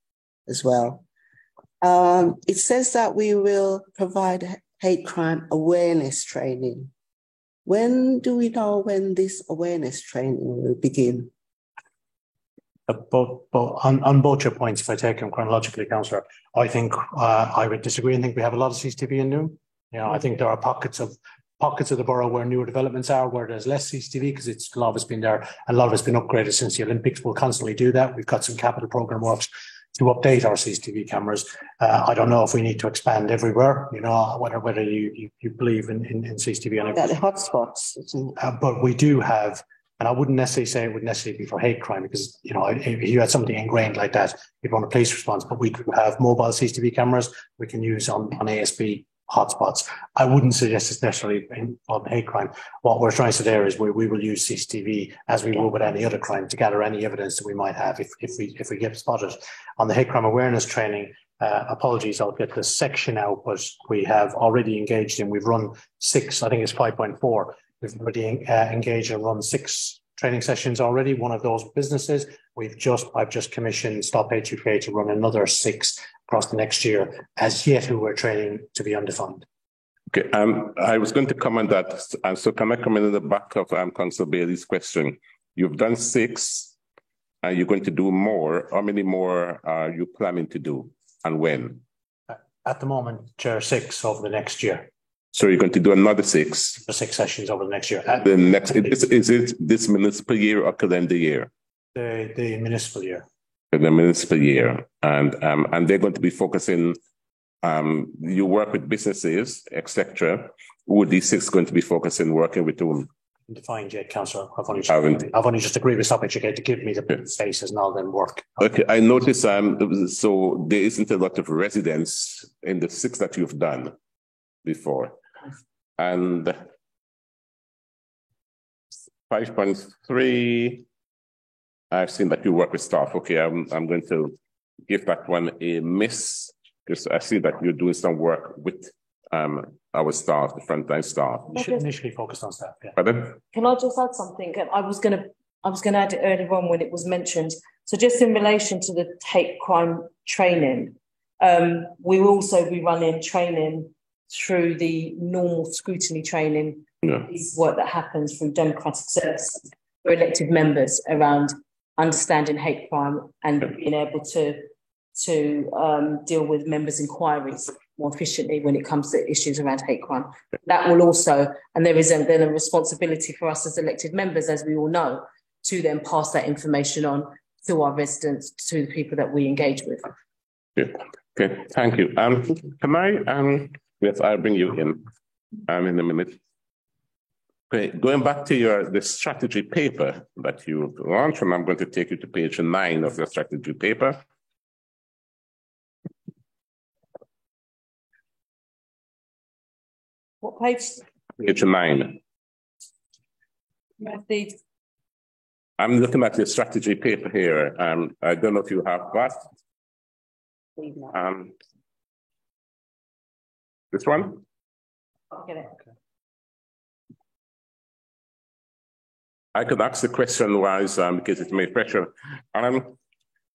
as well. It says that we will provide hate crime awareness training. When do we know when this awareness training will begin? On both your points, if I take them chronologically, Councillor, I think I would disagree. I think we have a lot of CCTV in Newham. I think there are pockets of the borough where newer developments are, where there's less CCTV because a lot of it's been there and a lot of it's been upgraded since the Olympics. We'll constantly do that. We've got some capital programme works to update our CCTV cameras. I don't know if we need to expand everywhere, whether you believe in CCTV. And the hotspots. But we do have, and I wouldn't necessarily say it would necessarily be for hate crime because, if you had something ingrained like that, you'd want a police response, but we do have mobile CCTV cameras we can use on ASB hotspots. I wouldn't suggest it's necessarily on hate crime. What we're trying to say there is we will use CCTV as we will with any other crime to gather any evidence that we might have if we get spotted. On the hate crime awareness training, apologies, I'll get the section out, but we have already engaged in, we've run 6, I think it's 5.4. We've already engaged and run 6 training sessions already. One of those businesses, I've just commissioned Stop Hate UK to run another 6 across the next year, as yet who we're training to be undefined. Okay, I was going to comment that, so can I comment in the back of Councillor Bailey's question? You've done 6, and you're going to do more. How many more are you planning to do, and when? At the moment, Chair, 6 over the next year. So you're going to do another 6? 6 sessions over the next year. The next, is it this municipal year or calendar year? The municipal year. The municipal year, and they're going to be focusing. You work with businesses, etc. Would these 6 going to be focusing working with whom? Defined yet, Councillor. I've only just agreed with Stop Hate UK to give me the spaces and I'll then work. Okay, I noticed. So there isn't a lot of residents in the 6 that you've done before, and 5.3. I've seen that you work with staff. Okay, I'm going to give that one a miss because I see that you're doing some work with our staff, the frontline staff. We should initially focus on staff. Yeah. Pardon? Can I just add something? I was going to add it earlier on when it was mentioned. So just in relation to the hate crime training, we will also be running training through the normal scrutiny training. Is work that happens through democratic services for elected members around understanding hate crime and being able to deal with members' inquiries more efficiently when it comes to issues around hate crime. That will also, and there is then a responsibility for us as elected members, as we all know, to then pass that information on to our residents, to the people that we engage with. Okay, thank you. Can I, yes, I'll bring you in a minute. Okay, going back to the strategy paper that you launched, and I'm going to take you to page 9 of your strategy paper. What page? Page 9. I'm looking at your strategy paper here. I don't know if you have that. This one? I'll get it. I could ask the question wise because it may pressure.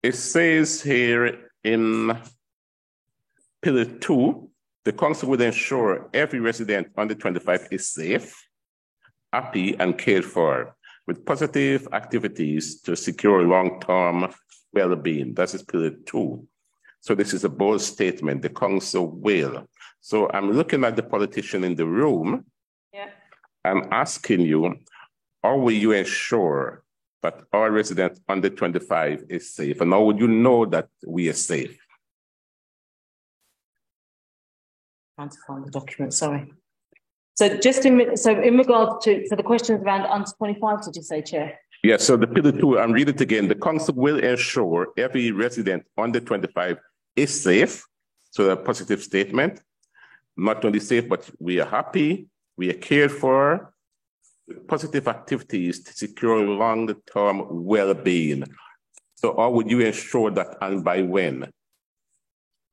It says here in pillar 2, the council would ensure every resident under 25 is safe, happy, and cared for, with positive activities to secure long-term well-being. That is pillar 2. So this is a bold statement. The council will. So I'm looking at the politician in the room. Yeah. I'm asking you, how will you ensure that our resident under 25 is safe? And how would you know that we are safe? Trying to find the document, sorry. So just in regards to the questions around under 25, did you say, Chair? Yes, so the pillar 2, I'm reading it again. The council will ensure every resident under 25 is safe. So a positive statement. Not only safe, but we are happy, we are cared for, positive activities to secure long-term well-being. So how would you ensure that and by when?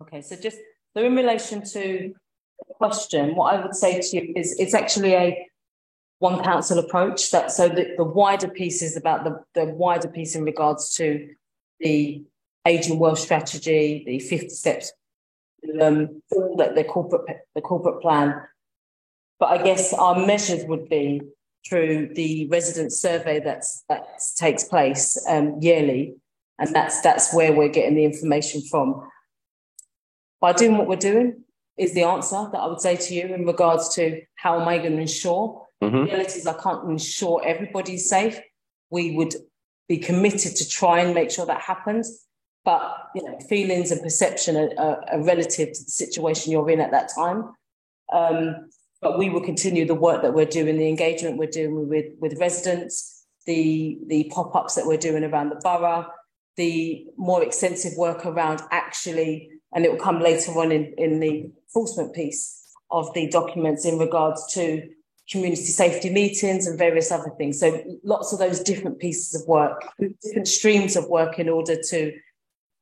Okay, so in relation to the question, what I would say to you is it's actually a one council approach. So the wider piece is about the wider piece in regards to the Aging Well strategy, the 50 steps, the corporate plan. But I guess our measures would be through the resident survey that takes place yearly, and that's where we're getting the information from. By doing what we're doing is the answer that I would say to you in regards to how am I going to ensure. The reality is I can't ensure everybody's safe. We would be committed to try and make sure that happens, but feelings and perception are relative to the situation you're in at that time. But we will continue the work that we're doing, the engagement we're doing with residents, the pop-ups that we're doing around the borough, the more extensive work around actually, and it will come later on in the enforcement piece, of the documents in regards to community safety meetings and various other things. So lots of those different pieces of work, different streams of work in order to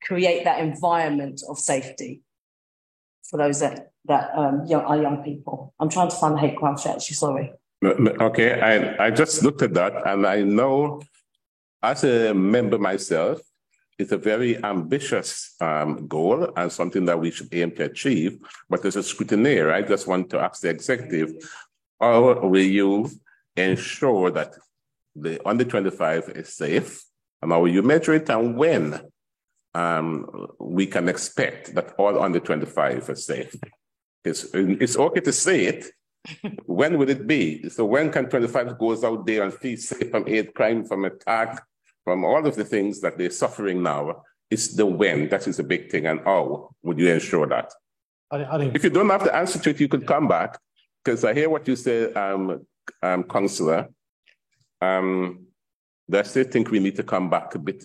create that environment of safety for those that are young people. I'm trying to find the hate crime strategy, sorry. Okay, I just looked at that, and I know as a member myself, it's a very ambitious goal and something that we should aim to achieve. But as a scrutineer, I just want to ask the executive, how will you ensure that the under 25 is safe? And how will you measure it, and when we can expect that all under 25 are safe? It's okay to say it. When will it be? So when can 25 goes out there and feel safe from hate crime, from attack, from all of the things that they're suffering now? It's the when. That is a big thing. And how would you ensure that? I think if you don't have the answer to it, you could come back, because I hear what you say, Councillor. I still think we need to come back a bit.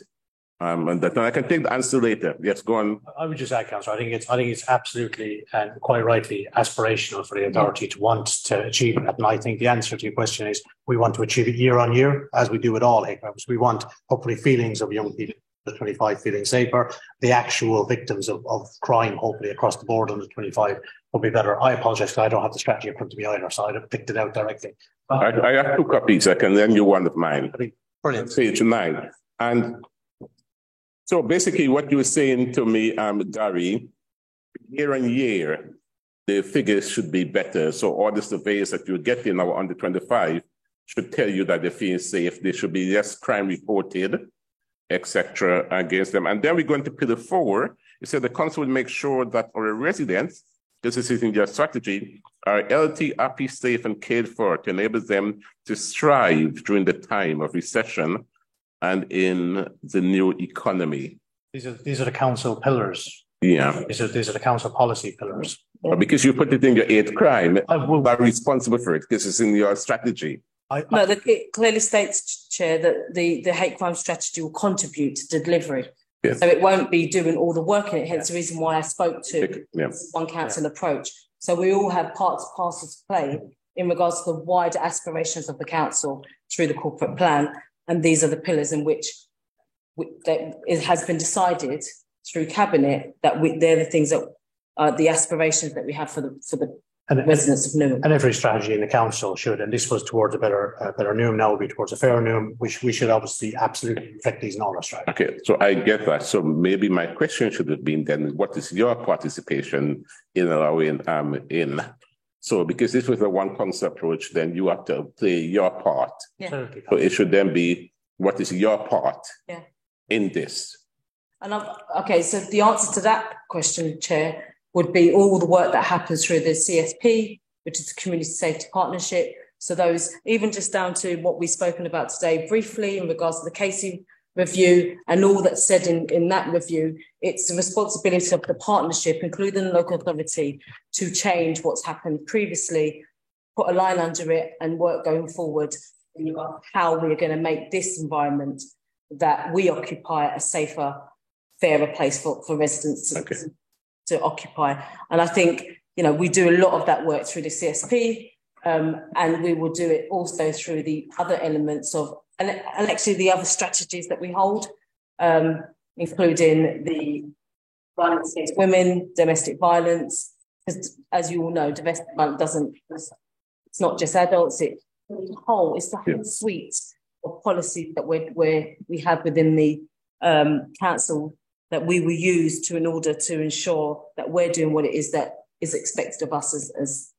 And that, and I can take the answer later. Yes, go on. I would just add, Councillor, I think it's absolutely and quite rightly aspirational for the authority to want to achieve it. And I think the answer to your question is we want to achieve it year on year, as we do with all hate crimes. We want hopefully feelings of young people under 25 feeling safer. The actual victims of crime, hopefully across the board under 25, will be better. I apologise because I don't have the strategy in front of me either, so I'd have picked it out directly. I have 2 copies. I can lend you one of mine. Brilliant. Page 9. And so basically what you were saying to me, Gary, year on year, the figures should be better. So all the surveys that you're getting now under 25 should tell you that they feel safe. There should be less crime reported, etc., against them. And then we're going to pillar 4. You said the council will make sure that our residents, this is in their strategy, are healthy, happy, safe, and cared for to enable them to strive during the time of recession and in the new economy. These are the council pillars. Yeah. These are the council policy pillars. But because you put it in your 8th crime, you are responsible for it because it's in your strategy. No, it clearly states, Chair, that the hate crime strategy will contribute to delivery. Yes. So it won't be doing all the work in it, hence the reason why I spoke to one council approach. So we all have parts and parcels to play in regards to the wider aspirations of the council through the corporate plan. And these are the pillars in which that it has been decided through cabinet that they're the things that are the aspirations that we have for the residents of Newham. And every strategy in the council should, and this was towards a better Newham, now will be towards a fairer Newham, which we should obviously absolutely reflect these in all our strategy. Okay, so I get that. So maybe my question should have been then, what is your participation in allowing in? So because this was a one council approach, then you have to play your part. Yeah. So it should then be, what is your part in this? And okay, so the answer to that question, Chair, would be all the work that happens through the CSP, which is the Community Safety Partnership. So those, even just down to what we've spoken about today briefly in regards to the Casey review and all that's said in that review, it's the responsibility of the partnership, including the local authority, to change what's happened previously, put a line under it and work going forward in how we're going to make this environment that we occupy a safer, fairer place for residents to occupy. And I think, we do a lot of that work through the CSP, and we will do it also through the other elements of, and actually the other strategies that we hold, including the violence against women, domestic violence, because as you all know, domestic violence it's not just adults, it's the whole suite of policies that we have within the council that we will use in order to ensure that we're doing what it is that is expected of us as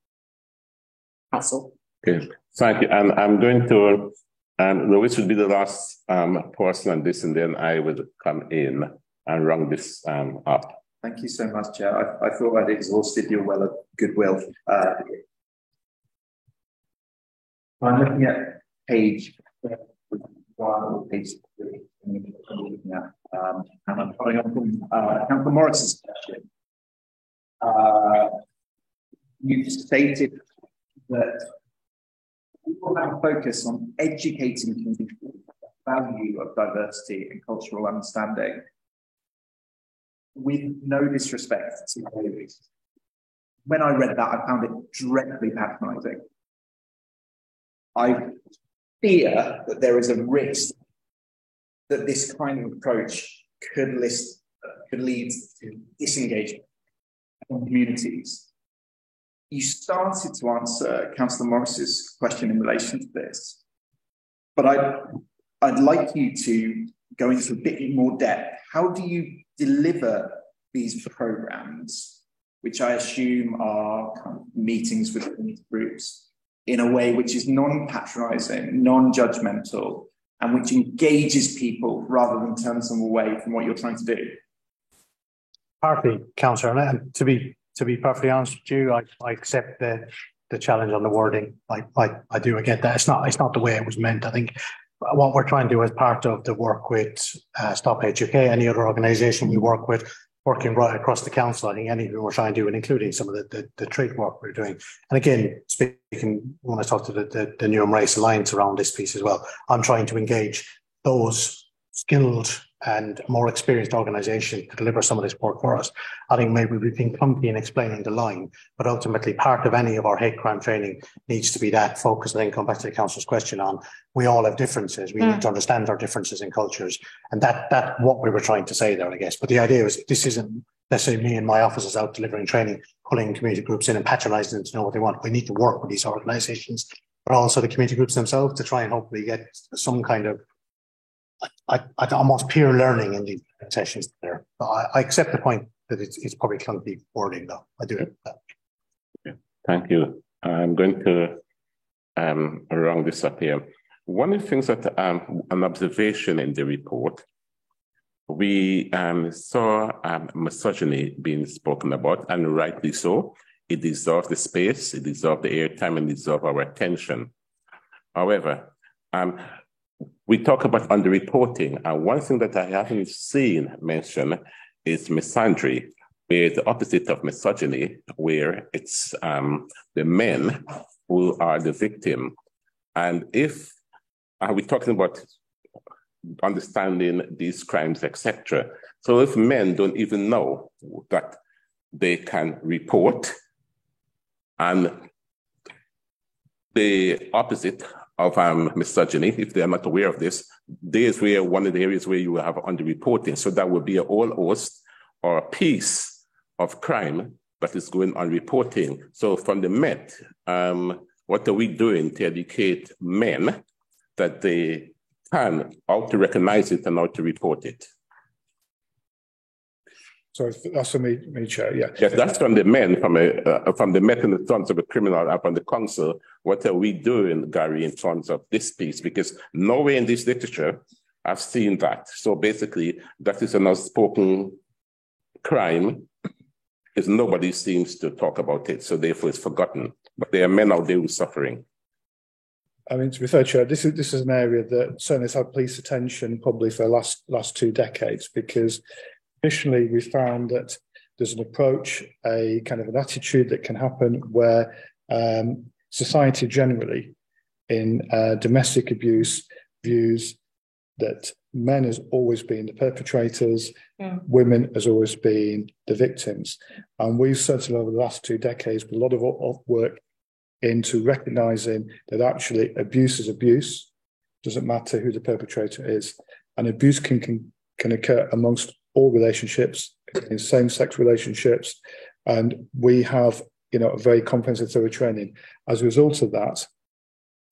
council. Okay, thank you. And I'm going to, Louis will be the last person on this, and then I will come in and round this up. Thank you so much, Chair. I thought I'd exhausted your well of goodwill. I'm looking at page 1, page 3. And I'm following on from Councillor Morris's question. You've stated that we will have a focus on educating communities about the value of diversity and cultural understanding, with no disrespect to those when I read that, I found it dreadfully patronising. I fear that there is a risk that this kind of approach could lead to disengagement from communities. You started to answer Councillor Morris's question in relation to this, but I'd like you to go into a bit more depth. How do you deliver these programs, which I assume are kind of meetings with community groups, in a way which is non-patronising, non-judgmental, and which engages people rather than turns them away from what you're trying to do? Partly, Councillor, and to be perfectly honest with you, I accept the challenge on the wording. I do. I get that. It's not the way it was meant. I think what we're trying to do as part of the work with Stop Hate UK, any other organisation we work with, working right across the council, I think anything we're trying to do, and including some of the trade work we're doing. And again, speaking when I talk to the Newham Race Alliance around this piece as well, I'm trying to engage those skilled and more experienced organisations to deliver some of this work for us. I think maybe we've been clunky in explaining the line, but ultimately part of any of our hate crime training needs to be that focus. I think come back to the councillor's question on, we all have differences. We need to understand our differences in cultures. And that what we were trying to say there, I guess. But the idea is this isn't necessarily me and my office is out delivering training, pulling community groups in and patronising them to know what they want. We need to work with these organisations, but also the community groups themselves to try and hopefully get some kind of almost peer learning in these sessions there. I accept the point that it's probably clunky wording, though. I do that. Okay. Thank you. I'm going to round this up here. One of the things that an observation in the report, we saw misogyny being spoken about, and rightly so. It deserves the space, it deserves the airtime, and it deserves our attention. However, we talk about underreporting, and one thing that I haven't seen mentioned is misandry, where the opposite of misogyny, where it's the men who are the victim. And if we're talking about understanding these crimes, etc. So if men don't even know that they can report, and the opposite of misogyny, if they're not aware of this, there's where one of the areas where you have underreporting. So that would be a whole host or a piece of crime that is going on reporting. So from the Met, what are we doing to educate men that they can, how to recognize it and how to report it? So that's for me, Chair. Yeah. Yes, that's from the men, from the Met in the terms of a criminal up on the council. What are we doing, Gary, in terms of this piece? Because nowhere in this literature I've seen that. So basically, that is an unspoken crime, because nobody seems to talk about it. So therefore, it's forgotten. But there are men out there who are suffering. I mean, to be fair, Chair, this is an area that certainly has had police attention probably for the last 2 decades, because traditionally we found that there's an approach, a kind of an attitude that can happen where society generally in domestic abuse views that men has always been the perpetrators, women has always been the victims. And we've certainly over the last 2 decades put a lot of work into recognising that actually abuse is abuse, doesn't matter who the perpetrator is. And abuse can occur amongst all relationships, in same-sex relationships. And we have, a very comprehensive thorough training. As a result of that,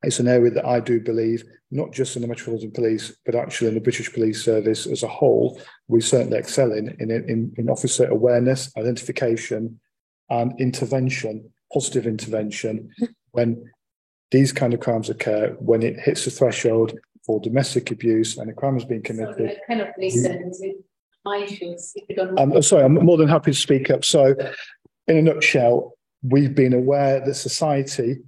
it's an area that I do believe, not just in the Metropolitan Police, but actually in the British Police Service as a whole, we certainly excel in officer awareness, identification, and intervention, positive intervention, when these kind of crimes occur, when it hits the threshold for domestic abuse and a crime has been committed. Sorry, kind of listen to my issues, if you don't mind. I'm sorry, I'm more than happy to speak up. So, in a nutshell, we've been aware that society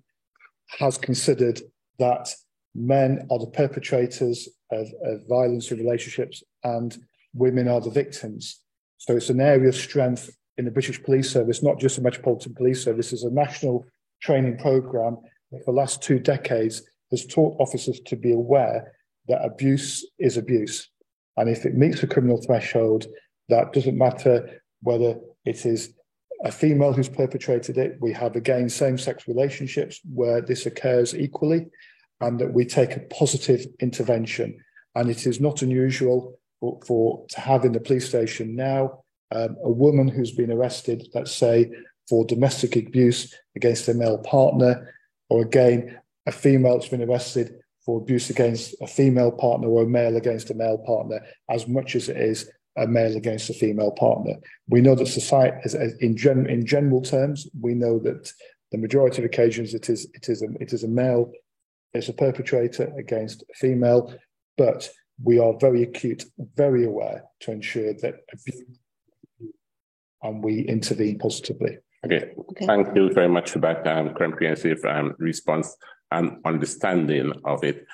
has considered that men are the perpetrators of violence in relationships and women are the victims. So it's an area of strength in the British Police Service, not just the Metropolitan Police Service. It's a national training programme that for the last 2 decades has taught officers to be aware that abuse is abuse. And if it meets a criminal threshold, that doesn't matter whether it is a female who's perpetrated it. We have, again, same-sex relationships where this occurs equally, and that we take a positive intervention. And it is not unusual to have in the police station now a woman who's been arrested, let's say, for domestic abuse against a male partner, or again, a female that's been arrested for abuse against a female partner, or a male against a male partner, as much as it is a male against a female partner. We know that society, in general terms, we know that the majority of occasions it is a male, it's a perpetrator against a female, but we are very acute, very aware to ensure that and we intervene positively. Okay. Thank you very much for that comprehensive response and understanding of it.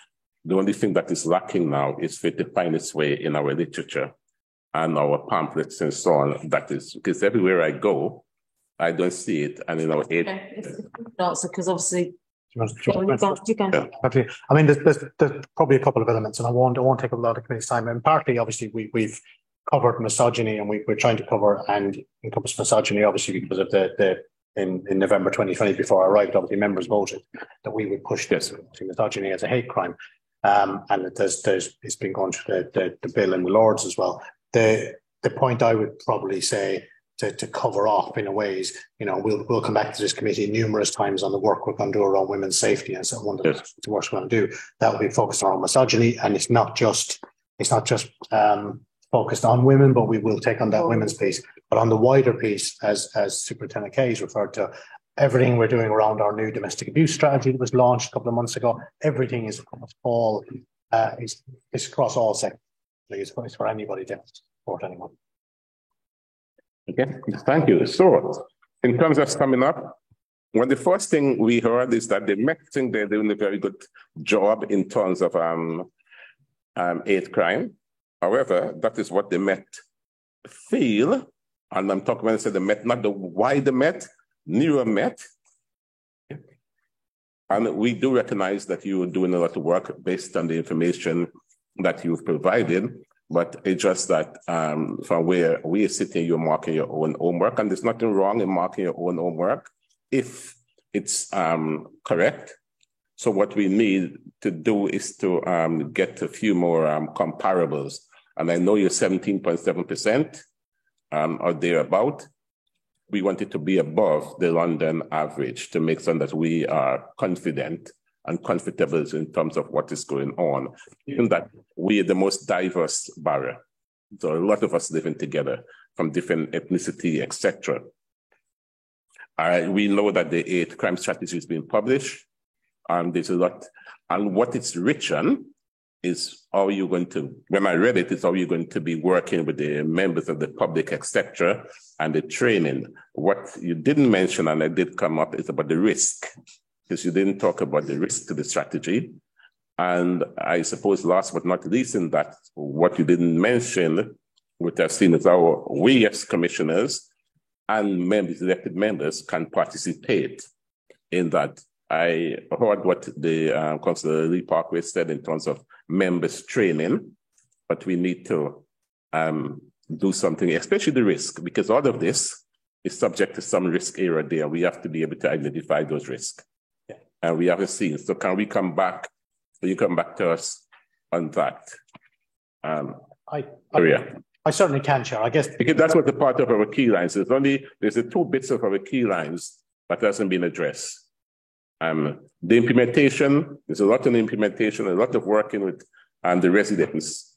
The only thing that is lacking now is for it to find its way in our literature and our pamphlets and so on. That is because everywhere I go, I don't see it. And in our aid. Answer, because obviously. You can. Yeah. I mean, there's probably a couple of elements, and I won't take up a lot of committee's time. And partly, obviously, we've covered misogyny, and we're trying to cover and encompass misogyny, obviously, because of in November 2020, before I arrived, obviously members voted that we would push this misogyny as a hate crime, and it's been gone through the bill in the Lords as well. The point I would probably say to cover off in a way is, we'll come back to this committee numerous times on the work we're going to do around women's safety, and so one of the work we're going to do that will be focused on misogyny, and it's not just focused on women, but we will take on that women's piece. But on the wider piece, as Superintendent Kaye's referred to, everything we're doing around our new domestic abuse strategy that was launched a couple of months ago, everything is across all sectors. It's for anybody to support anyone. Okay, thank you. So, in terms of coming up, well, the first thing we heard is that the Met think they're doing a very good job in terms of hate crime. However, that is what the Met feel, and I'm talking when I say the Met, not the wider Met, newer Met. And we do recognize that you're doing a lot of work based on the information that you've provided, but it's just that from where we're sitting, you're marking your own homework, and there's nothing wrong in marking your own homework if it's correct. So what we need to do is to get a few more comparables. And I know you're 17.7% or thereabout. We want it to be above the London average to make sure that we are confident and comfortable in terms of what is going on. Even that we are the most diverse borough. So a lot of us living together from different ethnicity, etc. We know that the hate crime strategy is being published. There's a lot, and what it's rich on is how you're going to, when I read it, it's how you're going to be working with the members of the public, etc., and the training. What you didn't mention, and it did come up, is about the risk, because you didn't talk about the risk to the strategy. And I suppose last but not least in that, what you didn't mention, which I've seen is how we as commissioners and members, elected members, can participate in that. I heard what the Councillor Lee Parkway said in terms of members training, but we need to do something, especially the risk, because all of this is subject to some risk area there. We have to be able to identify those risks. And we haven't seen. So can we come back? Will you come back to us on that? I certainly can, Chair. I guess because that's what the part of our key lines is. There's the two bits of our key lines that hasn't been addressed. The implementation, there's a lot of implementation, a lot of working with the residents,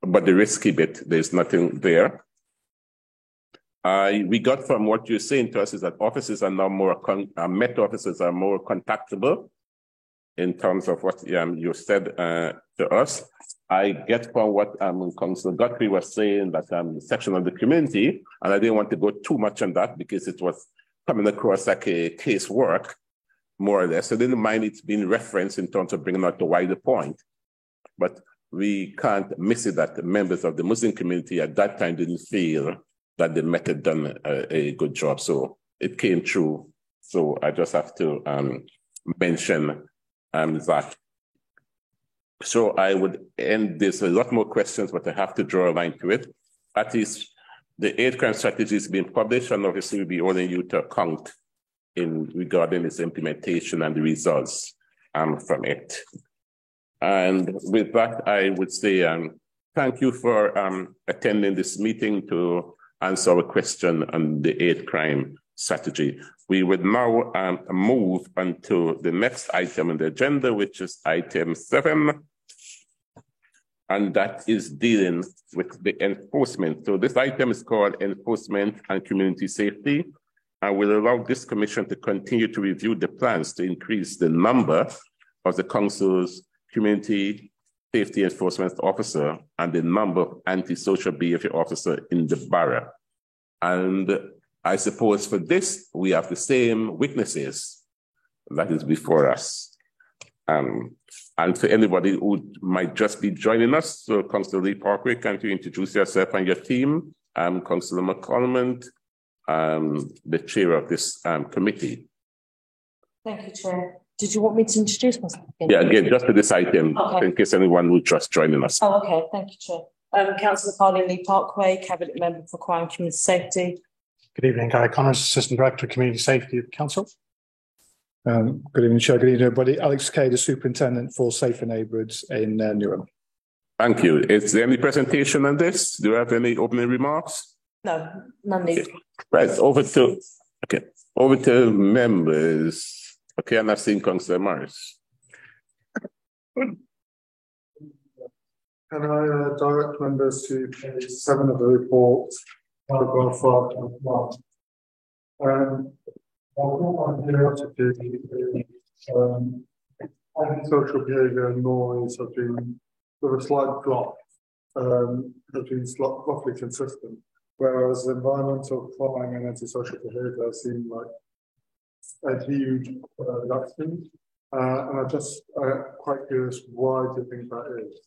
but the risky bit, there's nothing there. We got from what you're saying to us is that officers are now more, Met officers are more contactable in terms of what you said to us. I get from what Councillor Guthrie was saying that section of the community, and I didn't want to go too much on that because it was coming across like a casework, more or less. I didn't mind it being referenced in terms of bringing out the wider point. But we can't miss it that the members of the Muslim community at that time didn't feel that the Met had done a good job. So it came true. So I just have to mention that. So I would end this, a lot more questions, but I have to draw a line to it. That is, the 8 crime strategy is being published, and obviously we'll be holding you to account in regarding its implementation and the results from it. And with that, I would say thank you for attending this meeting to answer our question on the 8 crime strategy. We would now move on to the next item on the agenda, which is item 7. And that is dealing with the enforcement. So this item is called Enforcement and Community Safety, and will allow this commission to continue to review the plans to increase the number of the council's community safety enforcement officer and the number of antisocial behavior officer in the borough. And I suppose for this, we have the same witnesses that is before us. And for anybody who might just be joining us, so Councillor Lee Parkway, can you introduce yourself and your team? Councillor McColman, the chair of this committee. Thank you, Chair. Did you want me to introduce myself again? Yeah, again, just to this item, in case anyone will just joining us. Oh, okay. Thank you, Chair. Councillor Carleen Lee Parkway, Cabinet Member for Crime and Community Safety. Good evening, Gary Connors, Assistant Director of Community Safety of the Council. Good evening, Chair. Good evening, everybody. Alex Kay, the Superintendent for Safer Neighbourhoods in Newham. Thank you. Is there any presentation on this? Do you have any opening remarks? No, none needed. Okay. Right, over to members. Okay, and I've seen Councillor Morris. Can I direct members to page 7 of the report, paragraph 5.1. What I'm curiosity antisocial behaviour and noise have been with a slight drop, have been roughly consistent, whereas environmental crime and antisocial behaviour seem like a huge reduction. And I'm just quite curious, why do you think that is?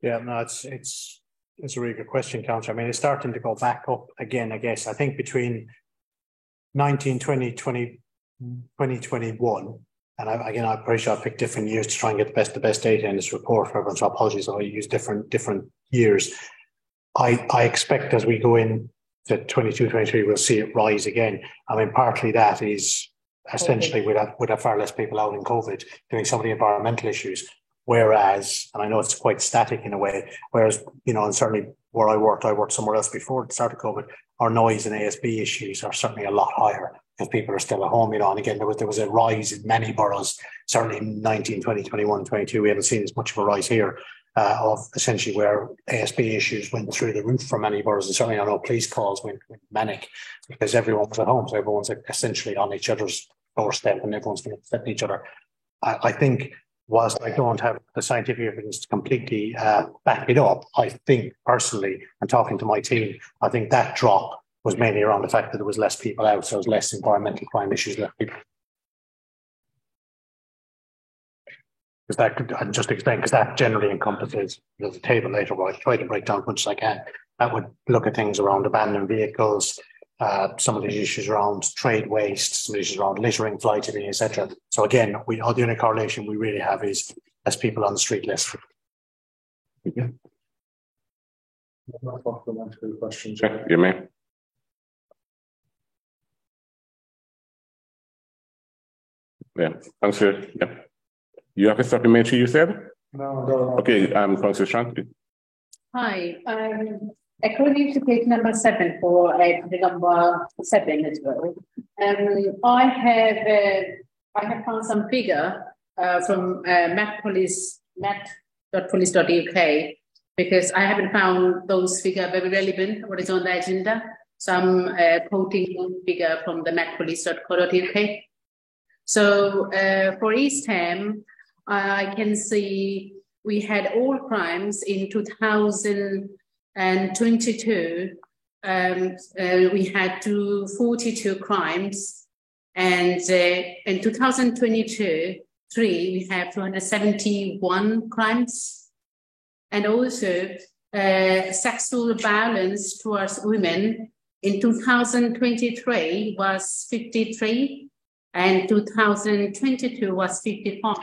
Yeah, no, it's a really good question, Councillor. I mean, it's starting to go back up again, I guess. I think between 2021, and I'm pretty sure I picked different years to try and get the best data in this report for everyone, so apologies if I use different years. I expect as we go in to 22, 23, we'll see it rise again. I mean, partly that is essentially we'd have far less people out in COVID doing some of the environmental issues, whereas, and I know it's quite static in a way, whereas, you know, and certainly where I worked somewhere else before the start of COVID, our noise and ASB issues are certainly a lot higher because people are still at home, you know, and again, there was a rise in many boroughs, certainly in 19, 20, 21, 22, we haven't seen as much of a rise here of essentially where ASB issues went through the roof for many boroughs, and certainly I know police calls went manic because everyone was at home, so everyone's essentially on each other's doorstep and everyone's going to threaten each other. I think whilst I don't have the scientific evidence to completely back it up, I think personally, and talking to my team, I think that drop was mainly around the fact that there was less people out, so there was less environmental crime issues left people. Because that could, I'll just explain, because that generally encompasses, there's a table later where I try to break down as much as I can. That would look at things around abandoned vehicles, some of the issues around trade waste, some of the issues around littering, fly tipping, etc. So again, the only correlation we really have is less people on the street list. Yeah. Question, yeah, you may. Yeah, Councillor, yeah. You have a supplementary, you said? No. Okay, Councillor Shanti. Hi, according to page number 7 for the number 7 as well, I have found some figure from met.police.uk because I haven't found those figures very relevant what is on the agenda. So I'm quoting one figure from the metpolice.co.uk. So for East Ham, I can see we had all crimes in 2022. We had 242 crimes, and in 2022, we have 271 crimes, and also sexual violence towards women in 2023 was 53. And 2022 was 55.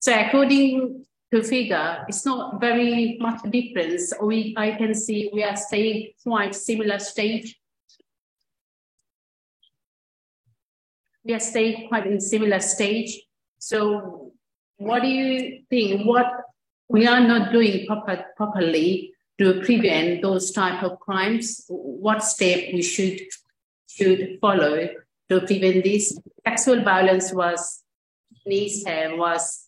So according to figure, it's not very much difference. I can see we are staying quite similar stage. We are staying quite in similar stage. So what do you think? What we are not doing properly to prevent those type of crimes? What step we should follow to prevent this? Sexual violence was in East Ham was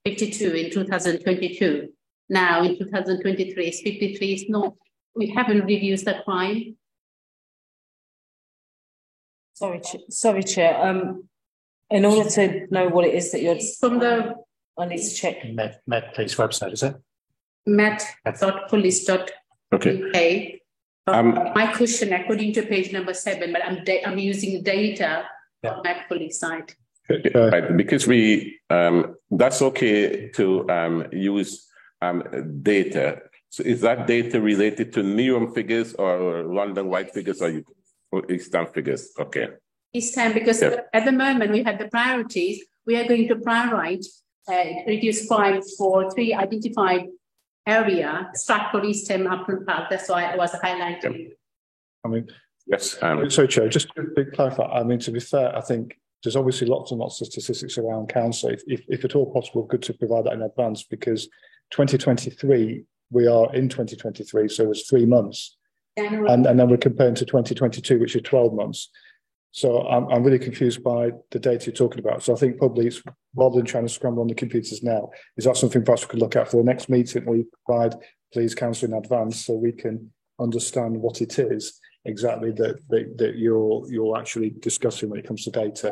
52 in 2022. Now in 2023, it's 53. It's not. We haven't reduced the crime. Sorry, Chair. In order to know what it is that you're from the, I need to check. Met Police website, is it? Met.police.uk. Okay. My question, according to page number 7, but I'm using data on Met Police site. Right, because we that's okay to use data. So is that data related to Newham figures or London White figures or East Ham figures? Okay. East Ham, because at the moment we have the priorities. We are going to prioritize reduce crime for 3 identified area: Stratford, East Ham, Upland Park. That's why I was highlighting. I mean, yes. So, Chair, just to clarify. I mean, to be fair, I think there's obviously lots and lots of statistics around council. If at all possible, good to provide that in advance, because 2023, we are in 2023, so it's 3 months. And then we're comparing to 2022, which is 12 months. So I'm really confused by the data you're talking about. So I think probably it's, rather than trying to scramble on the computers now, is that something perhaps we could look at for the next meeting where you provide, please, council in advance so we can understand what it is exactly that you're actually discussing when it comes to data.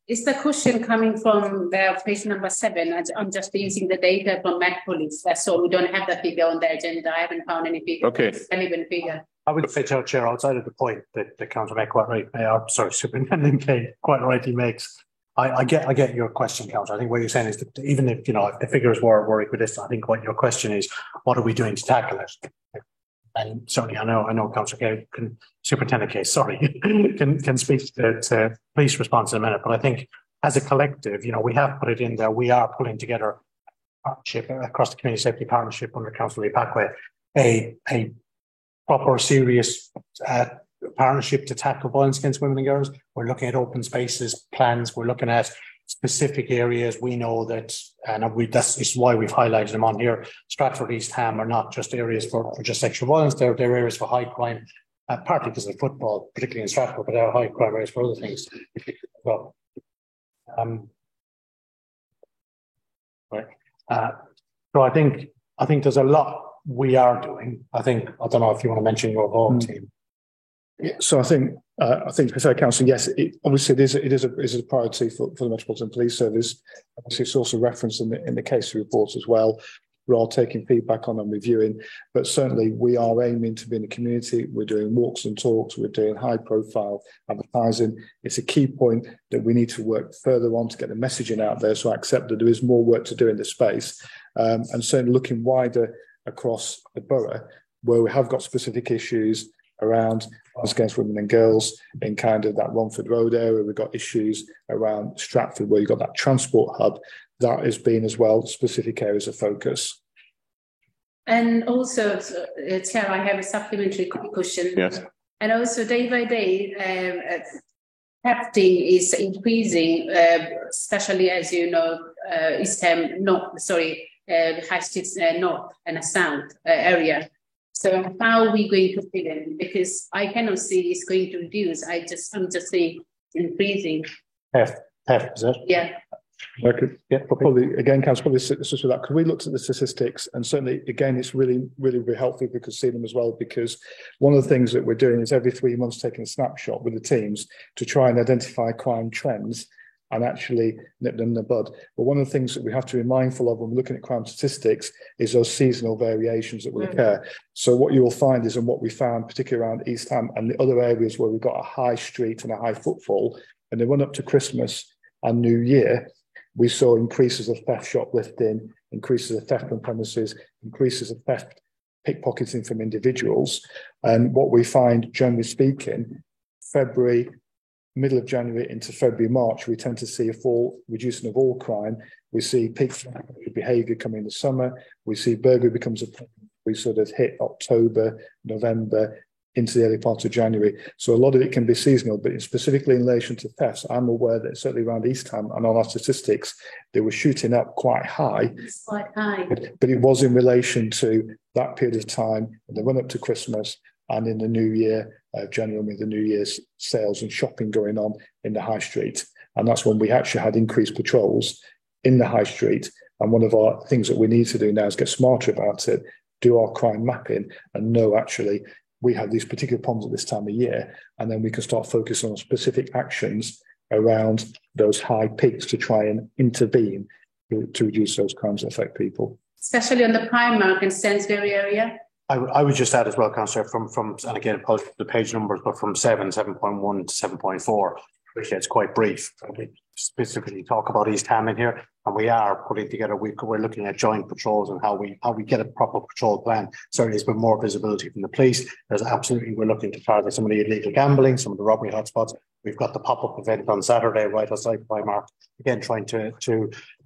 Is the question coming from page number 7? I'm just using the data from Met Police. That's all. We don't have the figure on the agenda. I haven't found any figure. Okay. Relevant figure. I would say, Chair, outside of the point that the Council May quite right, Superintendent Kay quite rightly makes. I get your question, Council. I think what you're saying is that even if if the figures were equidistant, I think what your question is, what are we doing to tackle it? And certainly, I know, Councillor Kay, Superintendent Kay, can speak to police response in a minute. But I think as a collective, we have put it in there. We are pulling together a partnership across the community safety partnership under Councillor Lee Pathway, a proper, serious partnership to tackle violence against women and girls. We're looking at open spaces plans. We're looking at specific areas. We know that, and that's why we've highlighted them on here. Stratford, East Ham are not just areas for just sexual violence. They're areas for high crime, partly because of football, particularly in Stratford, but they're high crime areas for other things. Well, right. So I think there's a lot we are doing. I don't know if you want to mention your home team. Yeah, so I think Council, yes, obviously it is a priority for the Metropolitan Police Service. Obviously, it's also referenced in the case reports as well. We're all taking feedback on and reviewing, but certainly we are aiming to be in the community. We're doing walks and talks. We're doing high-profile advertising. It's a key point that we need to work further on to get the messaging out there. So I accept that there is more work to do in this space, and certainly looking wider across the borough, where we have got specific issues around violence against women and girls in kind of that Romford Road area. We've got issues around Stratford, where you've got that transport hub. That has been as well specific areas of focus. And also, Chair, I have a supplementary question. Yes. And also, day by day, thefting is increasing, especially as you know, East Ham, High Street North and South area. So how are we going to prevent? Because I cannot see it's going to reduce. I'm just saying increasing. Theft, is it? Yeah. Okay. Yeah, probably again, Council, probably assist with that. Because we looked at the statistics, and certainly again, it's really helpful if we could see them as well. Because one of the things that we're doing is every 3 months taking a snapshot with the teams to try and identify crime trends and actually nip them in the bud. But one of the things that we have to be mindful of when we're looking at crime statistics is those seasonal variations that will occur. So what you will find is, and what we found, particularly around East Ham and the other areas where we've got a high street and a high footfall, and they run up to Christmas and New Year, we saw increases of theft, shoplifting, increases of theft from premises, increases of theft, pickpocketing from individuals. And what we find, generally speaking, February, middle of January into February, March, we tend to see a reducing of all crime. We see peak behaviour coming in the summer. We see burglary becomes a problem. We sort of hit October, November, into the early part of January. So a lot of it can be seasonal, but specifically in relation to thefts, I'm aware that certainly around East Ham and on our statistics, they were shooting up quite high. It's quite high. But it was in relation to that period of time, in the run up to Christmas and in the new year, January, with the New Year's sales and shopping going on in the high street. And that's when we actually had increased patrols in the high street. And one of our things that we need to do now is get smarter about it, do our crime mapping and know actually we have these particular problems at this time of year, and then we can start focusing on specific actions around those high peaks to try and intervene to reduce those crimes that affect people. Especially on the Primark and Sainsbury area. I would just add as well, Councillor, from and again, apologies for the page numbers, but from 7.1 to 7.4, which is quite brief. We specifically talk about East Ham in here, and we are putting together. We're looking at joint patrols and how we get a proper patrol plan. Certainly, there's been more visibility from the police. There's absolutely we're looking to target some of the illegal gambling, some of the robbery hotspots. We've got the pop-up event on Saturday right outside Primark. Again, trying to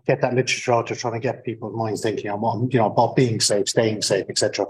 get that literature out, to trying to get people's minds thinking on, you know, about being safe, staying safe, etc.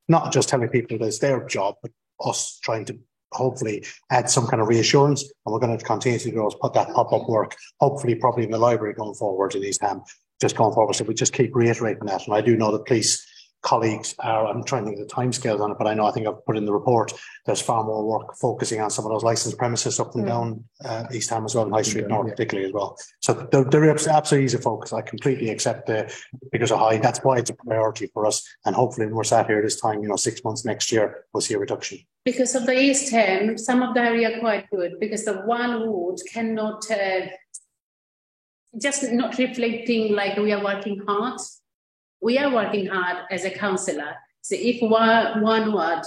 Not just telling people that it's their job, but us trying to hopefully add some kind of reassurance. And we're going to continue to do put that pop-up work, hopefully probably in the library going forward in East Ham, just going forward. So we just keep reiterating that. And I do know the police colleagues are, I'm trying to think of the timescales on it, but I think I've put in the report, there's far more work focusing on some of those licensed premises up and down East Ham as well, and High Street North particularly as well. So there absolutely is a focus. I completely accept the figures are high. That's why it's a priority for us. And hopefully when we're sat here this time, 6 months next year, we'll see a reduction. Because of the East Ham, some of the area are quite good, because the one ward cannot, just not reflecting like we are working hard. We are working hard as a councillor. So if one word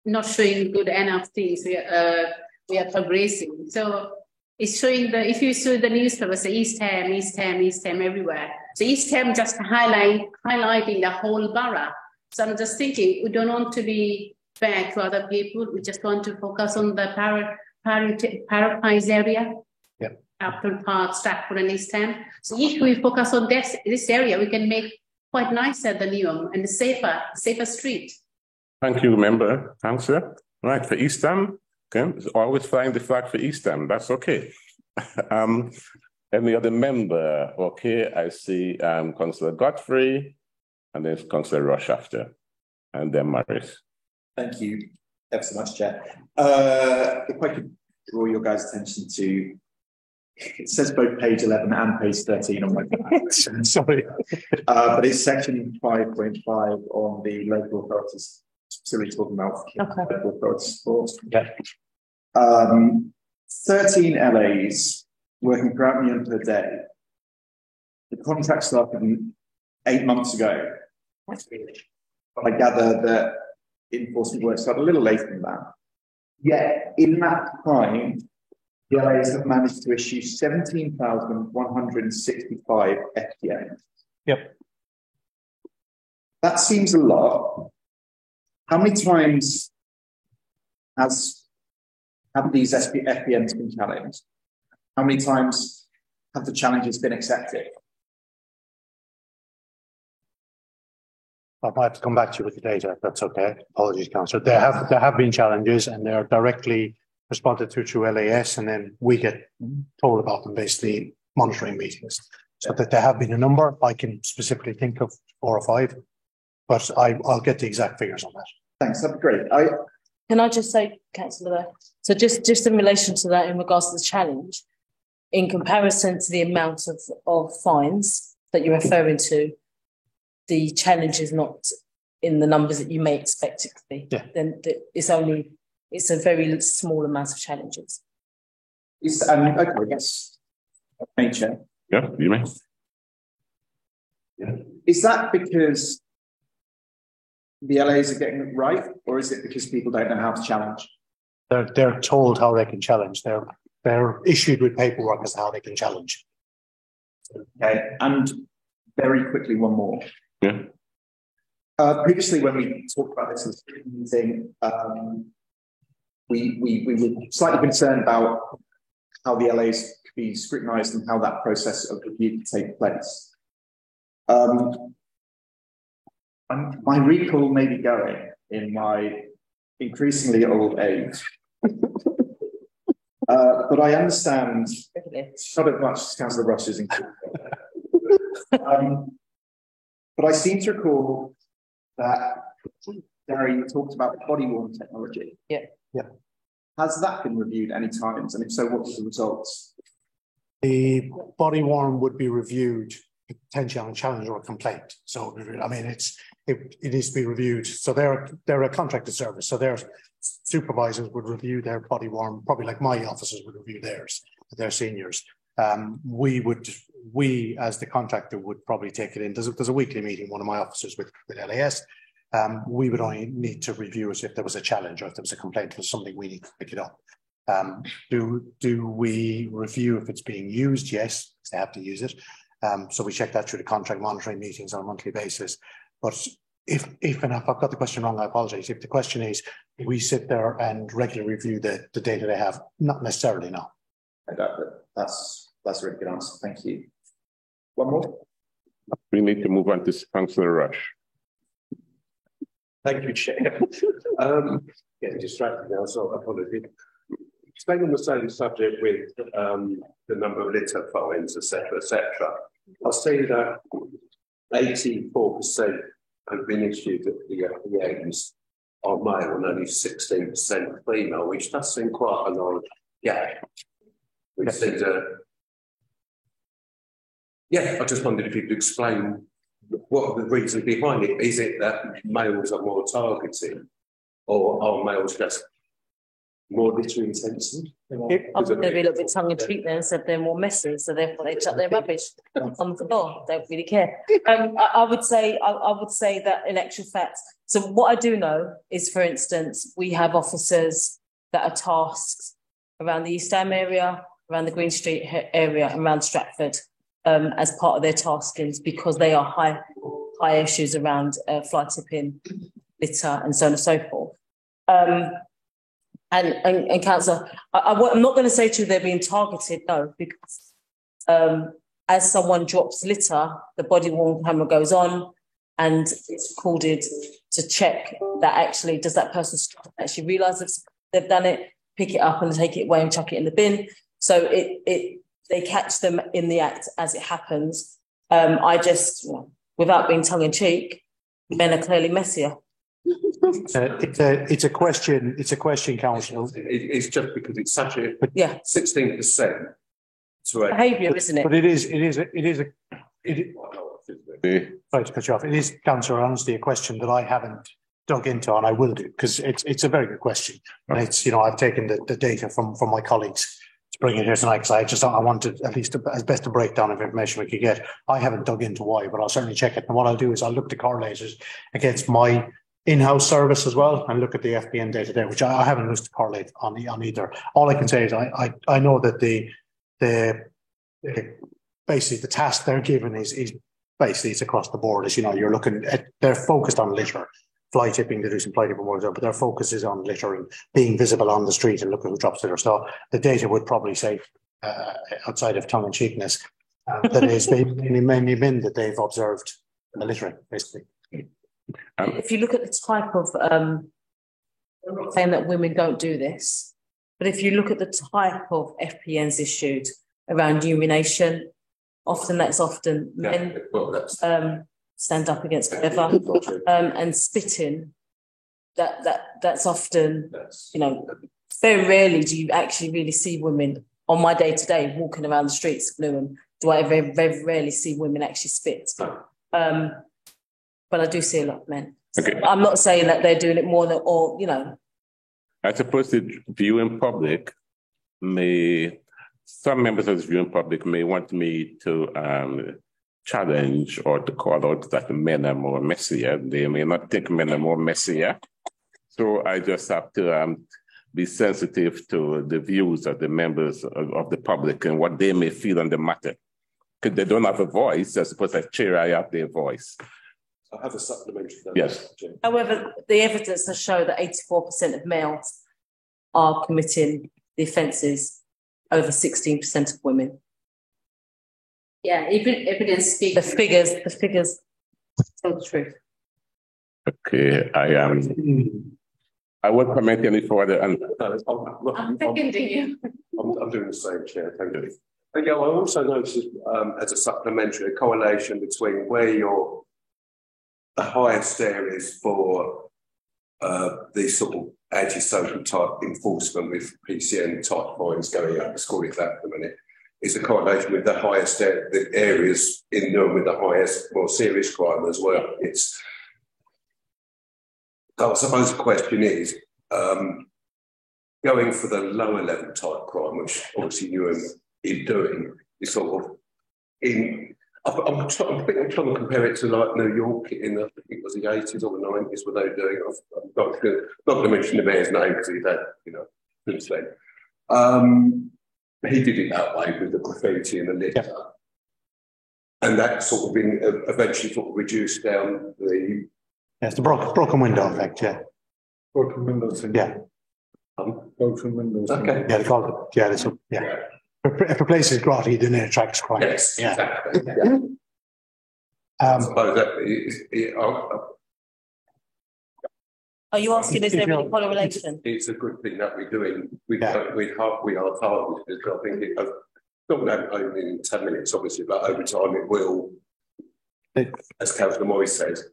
not showing good enough things, we are progressing. So it's showing if you saw the newspaper, say East Ham, East Ham, East Ham everywhere. So East Ham just highlighting the whole borough. So I'm just thinking, we don't want to be bad to other people. We just want to focus on the Parapines area. Yeah. Upton Park, Stratford and East Ham. So if we focus on this area, we can make quite nicer the Neom and the safer street. Thank you, member, councillor. Right, for East Ham, okay, always flying the flag for East Ham, that's okay. Any other member? Okay, I see Councillor Godfrey, and then Councillor Rush after, and then Morris. Thank you ever so much, Chair. If I could draw your guys' attention to, it says both page 11 and page 13 on my plan. Sorry. But it's section 5.5 on the local authorities, specifically talking about local authorities support. Yeah. 13 LAs working per annum per day. The contract started 8 months ago. But I gather that enforcement work started a little later than that. Yet in that time, the LAs have managed to issue 17,165 FTNs. Yep. That seems a lot. How many times have these FTNs been challenged? How many times have the challenges been accepted? I might have to come back to you with the data, if that's okay. Apologies, Councillor. There have been challenges, and they're directly responded to through LAS, and then we get told about them basically monitoring meetings. So that there have been a number. I can specifically think of 4 or 5, but I'll get the exact figures on that. Thanks, that'd be great. Can I just say, Councillor, so just in relation to that, in regards to the challenge, in comparison to the amount of fines that you're referring to, the challenge is not in the numbers that you may expect it to be. Yeah. Then it's a very small amount of challenges. Okay, yes. Nature. Yeah, you may. Yeah. Is that because the LAs are getting it right, or is it because people don't know how to challenge? They're told how they can challenge. They're issued with paperwork as to how they can challenge. Okay, and very quickly, one more. Yeah. Previously, when we talked about this in the meeting, we were slightly concerned about how the LAs could be scrutinised and how that process of review could take place. My recall may be going in my increasingly old age. But I understand not as much as Councillor Rush is included. But I seem to recall that Gary talked about body worn technology. Yeah. Has that been reviewed any times? And if so, what were the results? The body worn would be reviewed potentially on a challenge or a complaint. So I mean, it needs to be reviewed. So they're a contracted service. So their supervisors would review their body worn, probably like my officers would review theirs, their seniors. We as the contractor would probably take it in. There's a weekly meeting, one of my officers with LAS. We would only need to review it if there was a challenge or if there was a complaint or something we need to pick it up. Do we review if it's being used? Yes, because they have to use it. So we check that through the contract monitoring meetings on a monthly basis. But if and if I've got the question wrong, I apologize. If the question is, we sit there and regularly review the data they have, not necessarily, no. That's a really good answer. Thank you. One more? We need to move on to Councillor Rush. Thank you, Chair. Getting distracted now, so apologies. Staying on the same subject with the number of litter fines, etc., I see that 84% have been issued at the ends are male and only 16% female, which does seem quite a large gap. Which seems I just wondered if you could explain what the reason behind it. Is it that males are more targeted, or are males just more litter intensive? I'm going to be a little bit tongue in cheek there and said they're more messy, so therefore they chuck their rubbish on the floor. Don't really care. I would say that in actual fact. So what I do know is, for instance, we have officers that are tasked around the East Ham area, around the Green Street area, and around Stratford as part of their taskings, because they are high issues around fly tipping, litter, and so on and so forth. And Councillor, I'm not going to say to you they're being targeted, no, because as someone drops litter, the body worn camera goes on and it's recorded to check that actually, does that person actually realise they've done it, pick it up and take it away and chuck it in the bin. So they catch them in the act as it happens. I just, without being tongue in cheek, men are clearly messier. It's a question, Councillor. It's just because it's such a 16% behaviour, isn't it? But it is. Sorry to cut you off. It is, Councillor, honestly, a question that I haven't dug into, and I will do, because it's a very good question. And it's, I've taken the data from my colleagues to bring it here tonight, because I wanted at least as best a breakdown of information we could get. I haven't dug into why, but I'll certainly check it. And what I'll do is I'll look to correlators against my in-house service as well, and look at the FBN data there, which I haven't looked to correlate on either. All I can say is I know that the basically the task they're given is basically it's across the board. As you know, you're looking at, they're focused on litter, fly tipping, they do some fly tipping work, but their focus is on litter and being visible on the street and looking who drops litter. So the data would probably say, outside of tongue and cheekness, that it is mainly men that they've observed the littering, basically. If you look at the type of, I'm not saying that women don't do this, but if you look at the type of FPNs issued around urination, that's often men stand up against whatever, and spitting. That's often, very rarely do you actually really see women on my day to day walking around the streets of Newham. Do I very, very rarely see women actually spit? But I do see a lot of men. Okay. I'm not saying that they're doing it more than, I suppose the viewing public some members of the viewing public may want me to challenge or to call out that men are more messier. They may not think men are more messier. So I just have to be sensitive to the views of the members of the public and what they may feel on the matter. Because they don't have a voice, I suppose as chair I have their voice. I have a supplementary. Yes. However, the evidence has shown that 84% of males are committing the offences over 16% of women. Yeah, evidence speaks. The figures tell the truth. Okay, I won't comment any further. And I'm seconding you. I'm doing the same, Chair. Thank you. And yeah, I also noticed as a supplementary a correlation between where the highest areas for these sort of antisocial type enforcement with PCN type fines going up. Let's call it that for a minute. Is a correlation with the highest the areas in them with the highest, more serious crime as well. I suppose the question is going for the lower level type crime, which obviously you are doing, is sort of I'm trying to compare it to like New York in the, I think it was the 80s or the 90s, were they doing? I'm not going to mention the mayor's name because he's had, since then. He did it that way with the graffiti and the litter. Yeah. And that sort of been eventually sort of reduced down the... Yes, the broken window effect, yeah. Broken windows. Yeah. Broken windows. Okay. Yeah, they call it, yeah. If a place is grotty, then it attracts crime. Yes, yeah. Exactly. Yeah. I suppose that are you asking, is there any correlation? It's a good thing that we're doing. We are targeted. I think not only in 10 minutes, obviously, but over time it will, as Councillor Morris says,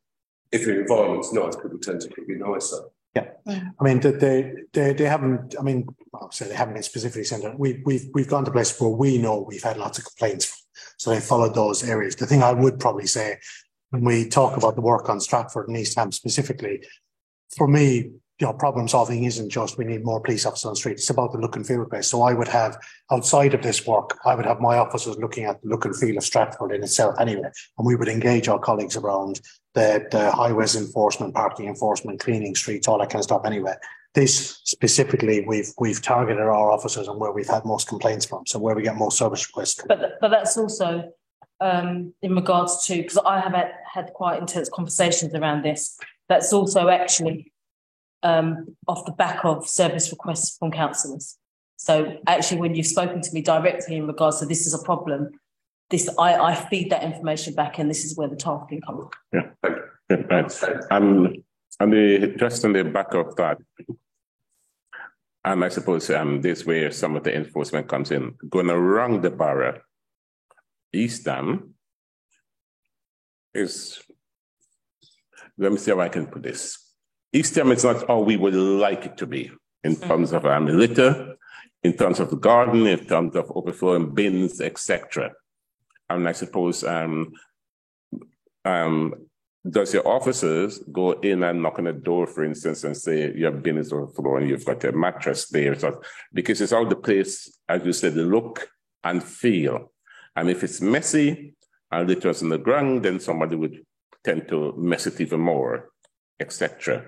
if the environment's nice, people tend to be nicer. Yeah, I mean they haven't. I mean, obviously they haven't been specifically sent out. We've gone to places where we know we've had lots of complaints from, so they followed those areas. The thing I would probably say when we talk about the work on Stratford and East Ham specifically, for me, problem solving isn't just we need more police officers on the street. It's about the look and feel of the place. So I would have, outside of this work, I would have my officers looking at the look and feel of Stratford in itself anyway, and we would engage our colleagues around the highways enforcement, parking enforcement, cleaning streets, all that kind of stuff anyway. This specifically, we've targeted our officers on where we've had most complaints from, so where we get most service requests. But that's also in regards to, because I have had quite intense conversations around this, that's also actually off the back of service requests from councillors. So actually, when you've spoken to me directly in regards to this is a problem, I feed that information back, and this is where the tasking comes. Yeah, right. Just on the back of that, I suppose this is where some of the enforcement comes in. Going around the borough, East Ham is, let me see how I can put this. East Ham is not how we would like it to be in terms of litter, in terms of the garden, in terms of overflowing bins, etc. And I suppose, does your officers go in and knock on a door, for instance, and say your bin is overflowing, you've got a mattress there? So, because it's all the place, as you said, the look and feel. And if it's messy and litter's on the ground, then somebody would tend to mess it even more, etc.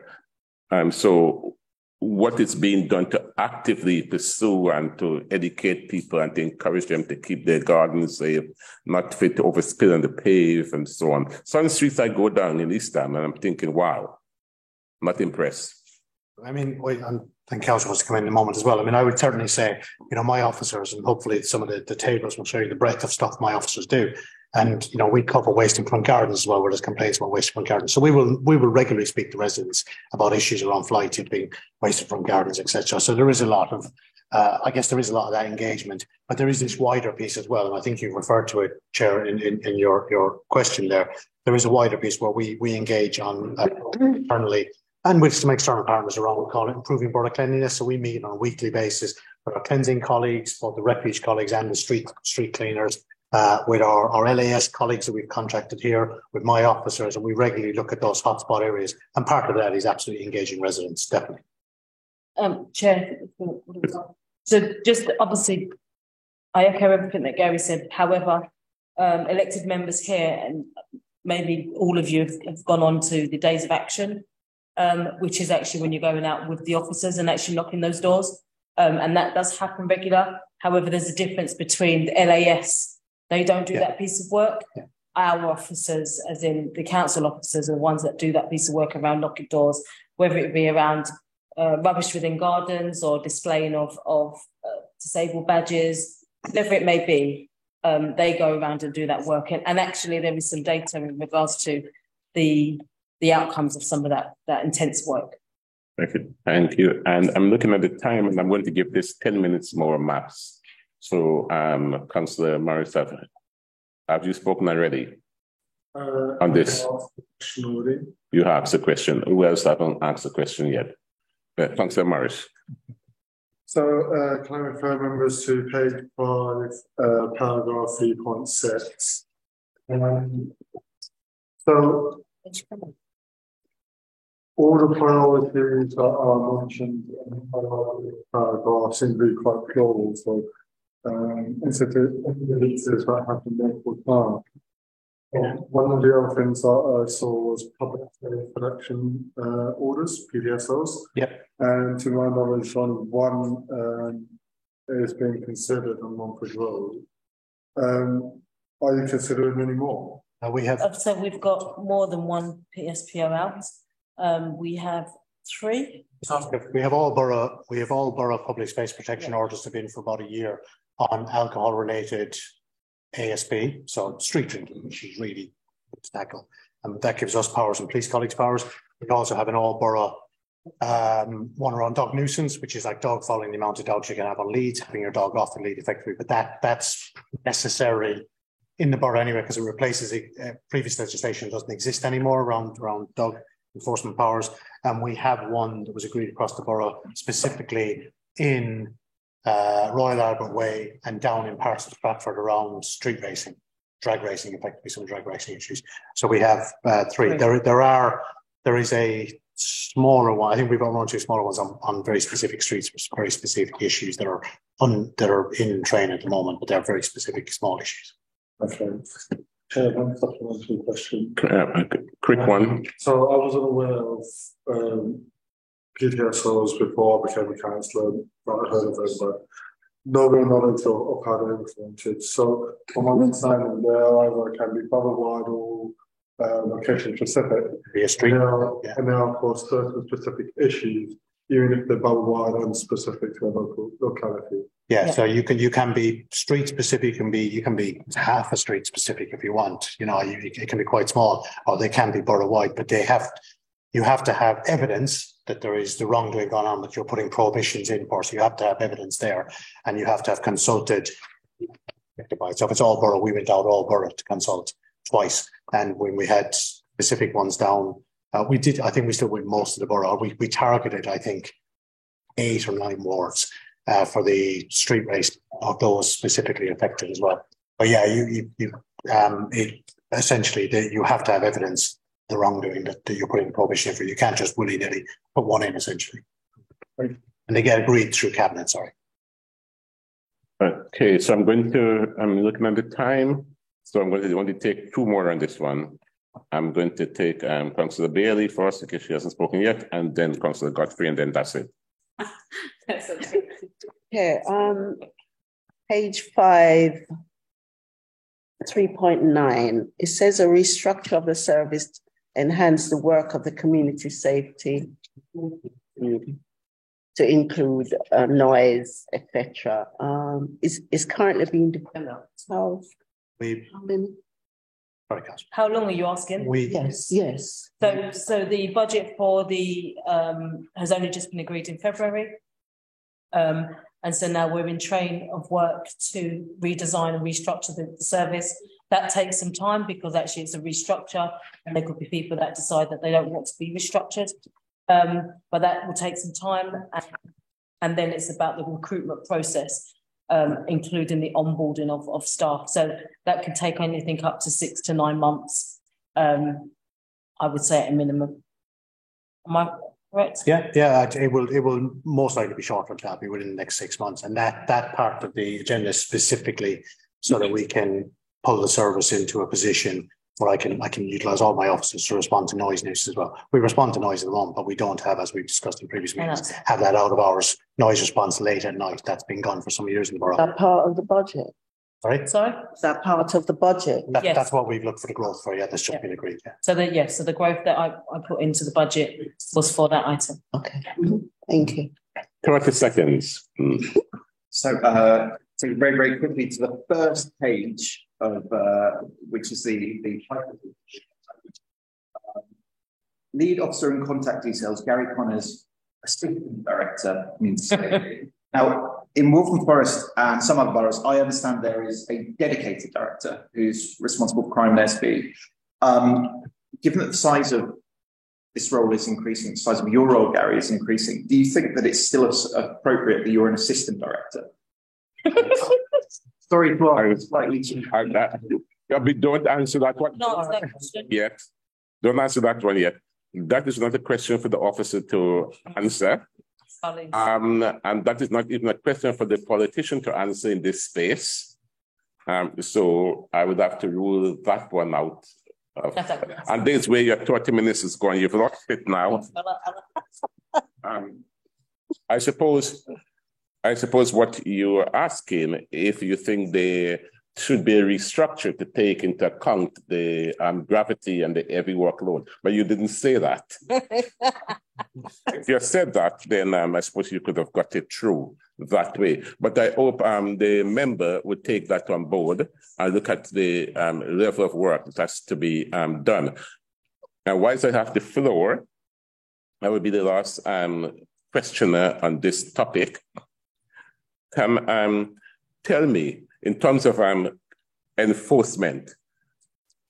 So what is being done to actively pursue and to educate people and to encourage them to keep their gardens safe, not fit to overspill on the pave and so on. Some streets I go down in East Ham and I'm thinking, wow, not impressed. I mean, and Council wants to come in a moment as well. I mean, I would certainly say, my officers, and hopefully some of the tables will show you the breadth of stuff my officers do. And, we cover waste in front gardens as well, where there's complaints about waste in front gardens. So we will regularly speak to residents about issues around fly tipping, waste in front gardens, etc. So there is a lot of, I guess there is a lot of that engagement, but there is this wider piece as well. And I think you've referred to it, Chair, in your question there. There is a wider piece where we engage on internally and with some external partners around, we call it improving borough cleanliness. So we meet on a weekly basis with our cleansing colleagues, both the refuge colleagues and the street cleaners, with our LAS colleagues that we've contracted here, with my officers, and we regularly look at those hotspot areas. And part of that is absolutely engaging residents, definitely. Chair, so just obviously, I echo everything that Gary said. However, elected members here, and maybe all of you have gone on to the Days of Action, which is actually when you're going out with the officers and actually knocking those doors. And that does happen regular. However, there's a difference between the LAS. They don't do that piece of work. Yeah. Our officers, as in the council officers, are the ones that do that piece of work around knocking doors, whether it be around rubbish within gardens or displaying of disabled badges, whatever it may be. They go around and do that work, and actually there is some data in regards to the outcomes of some of that intense work. Thank you. And I'm looking at the time, and I'm going to give this 10 minutes more maps. So, Councillor Morris, have you spoken already on this? You have asked a question. Who else haven't asked a question yet? Councillor Morris. So, can I refer members to page 5, paragraph 3.6? So, all the priorities that are mentioned in the paragraph seem to be quite plural. So, incidents that happen multiple times. One of the other things that I saw was public protection orders, PDSOs. Yep. And to my knowledge, only one is being considered on Montford Road. Are you considering any more? We have. So we've got more than one PSPO out. We have 3. We have all borough public space protection orders have been for about a year on alcohol related ASP, so street drinking, which is really to tackle. And that gives us powers and police colleagues powers. We also have an all borough one around dog nuisance, which is like dog following, the amount of dogs you can have on leads, having your dog off the lead effectively. But that's necessary in the borough anyway, because it replaces previous legislation doesn't exist anymore around dog enforcement powers. And we have one that was agreed across the borough specifically in Royal Albert Way and down in parts of Stratford around street racing, drag racing, effectively some drag racing issues. So we have 3. There is a smaller one. I think we've got 1 or 2 smaller ones on very specific streets, very specific issues that are in train at the moment, but they're very specific small issues. Okay. One supplementary question. Quick one. So I wasn't aware of PDSOs before I became a councillor, but I heard of them, but no real knowledge of how they're implemented. So from my understanding, they either can be borough wide or location specific. Be a street. And there are, of course, certain specific issues, even if they're borough wide and specific to a local locality. Yeah, so you can be street specific, you can be half a street specific if you want. You know, it can be quite small, or they can be borough wide, but you have to have evidence that there is the wrongdoing going on that you're putting prohibitions in for. So you have to have evidence there, and you have to have consulted. So if it's all borough, we went out all borough to consult twice, and when we had specific ones down, we did. I think we still went most of the borough. We targeted, I think, 8 or 9 wards for the street race of those specifically affected as well. But yeah, essentially you have to have evidence the wrongdoing that you're putting prohibition in for. You can't just willy-nilly put one in, essentially. Right. And they get agreed through cabinet, sorry. Okay, so I'm looking at the time. So I'm going to only take 2 more on this one. I'm going to take Councillor Bailey first, in case she hasn't spoken yet, and then Councillor Godfrey, and then that's it. That's okay. Okay, page 5, 3.9. It says a restructure of the service enhance the work of the community safety to include noise, etc. Is currently being developed. So how long are you asking? Yes. So the budget for the has only just been agreed in February. And so now we're in train of work to redesign and restructure the service. That takes some time because actually it's a restructure, and there could be people that decide that they don't want to be restructured. But that will take some time, and then it's about the recruitment process, including the onboarding of staff. So that can take anything up to 6 to 9 months, I would say at a minimum. Am I correct? Yeah, it will most likely be shorter than that, be within the next 6 months. And that part of the agenda is specifically so that we can pull the service into a position where I can utilise all my officers to respond to noise nuisance as well. We respond to noise at the moment, but we don't have, as we've discussed in previous meetings, have that out of hours noise response late at night. That's been gone for some years in the borough. Is that part of the budget? Sorry? Is that part of the budget? Yes. That's what we've looked for the growth for. Yeah, that's just been agreed. Yeah. So the growth that I put into the budget was for that item. Okay. Thank you. 30 seconds. So very, very quickly to the first page of which is the lead officer and contact details, Gary Connors, assistant director, means now in Waltham Forest and some other boroughs, I understand there is a dedicated director who's responsible for crime and SB. Given that the size of this role is increasing, the size of your role, Gary, is increasing, do you think that it's still appropriate that you're an assistant director? Sorry to ask, slightly cheap. Don't answer that one yet. Don't answer that one yet. That is not a question for the officer to answer. And that is not even a question for the politician to answer in this space. So I would have to rule that one out. And this way your 30 minutes is going. You've lost it now. I suppose what you're asking, if you think they should be restructured to take into account the gravity and the heavy workload, but you didn't say that. If you said that, then I suppose you could have got it through that way. But I hope the member would take that on board and look at the level of work that has to be done. Now, whilst I have the floor, I will be the last questioner on this topic. Tell me, in terms of enforcement,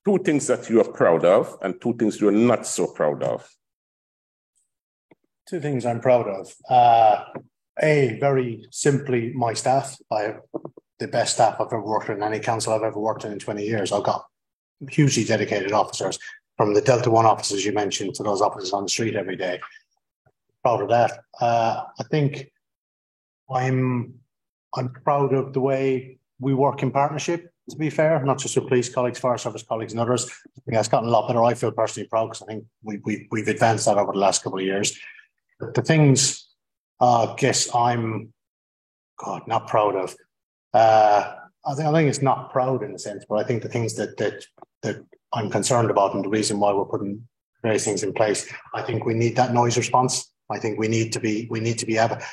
two things that you are proud of and two things you're not so proud of. Two things I'm proud of. Very simply, my staff. I have the best staff I've ever worked in any council I've ever worked in 20 years. I've got hugely dedicated officers, from the Delta One officers you mentioned to those officers on the street every day. Proud of that. I think I'm proud of the way we work in partnership, to be fair, not just with police colleagues, fire service colleagues and others. I think that's gotten a lot better. I feel personally proud because I think we've advanced that over the last couple of years. But the things I guess I'm not proud of. I think it's not proud in a sense, but I think the things that I'm concerned about and the reason why we're putting various things in place, I think we need that noise response. I think we need to be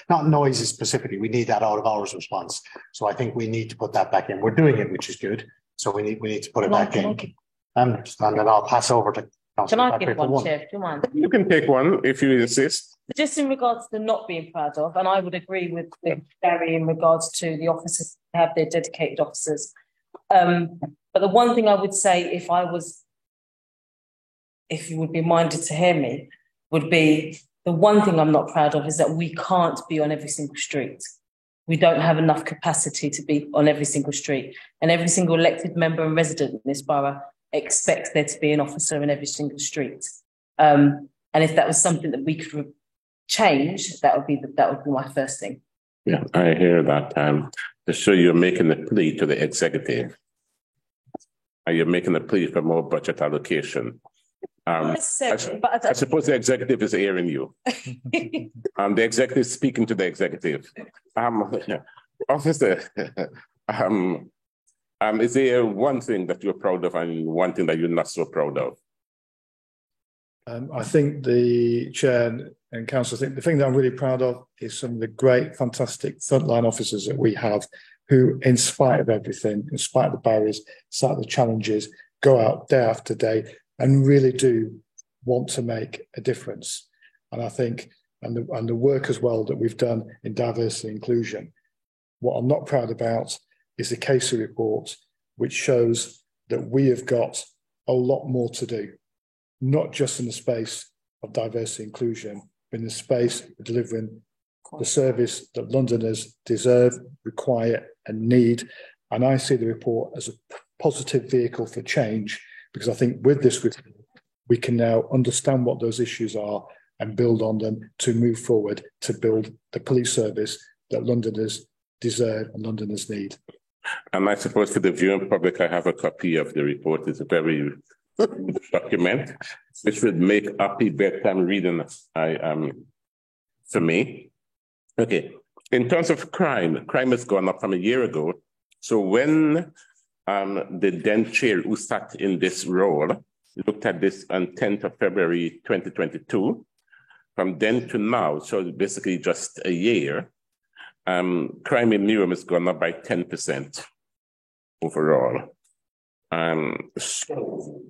not noises specifically. We need that out of hours response. So I think we need to put that back in. We're doing it, which is good. So we need to put it back in. And then I'll pass over to Councillor. Can I give one, Chair? Do you mind? You can take one if you insist. Just in regards to not being proud of, and I would agree with Gary in regards to the officers have their dedicated officers. But the one thing I would say, if you would be minded to hear me, would be the one thing I'm not proud of is that we can't be on every single street. We don't have enough capacity to be on every single street. And every single elected member and resident in this borough expects there to be an officer in every single street. And if that was something that we could change, that would be my first thing. Yeah, I hear that. To show you're making a plea to the executive. And you're making a plea for more budget allocation. I suppose the executive is hearing you. The executive is speaking to the executive. Officer, is there one thing that you're proud of and one thing that you're not so proud of? I think the chair and council, I think the thing that I'm really proud of is some of the great, fantastic frontline officers that we have who, in spite of everything, in spite of the barriers, in spite of the challenges, go out day after day and really do want to make a difference. And I think, and the work as well that we've done in diversity and inclusion. What I'm not proud about is the Casey report, which shows that we have got a lot more to do, not just in the space of diversity and inclusion, but in the space of delivering the service that Londoners deserve, require and need. And I see the report as a positive vehicle for change, because I think with this report, we can now understand what those issues are and build on them to move forward to build the police service that Londoners deserve and Londoners need. And I suppose for the viewing public, I have a copy of the report. It's a very document, which would make happy bedtime reading for me. Okay, in terms of crime has gone up from a year ago. So when the then chair who sat in this role looked at this on 10th of February 2022, from then to now, so basically just a year, crime in Newham has gone up by 10% overall. So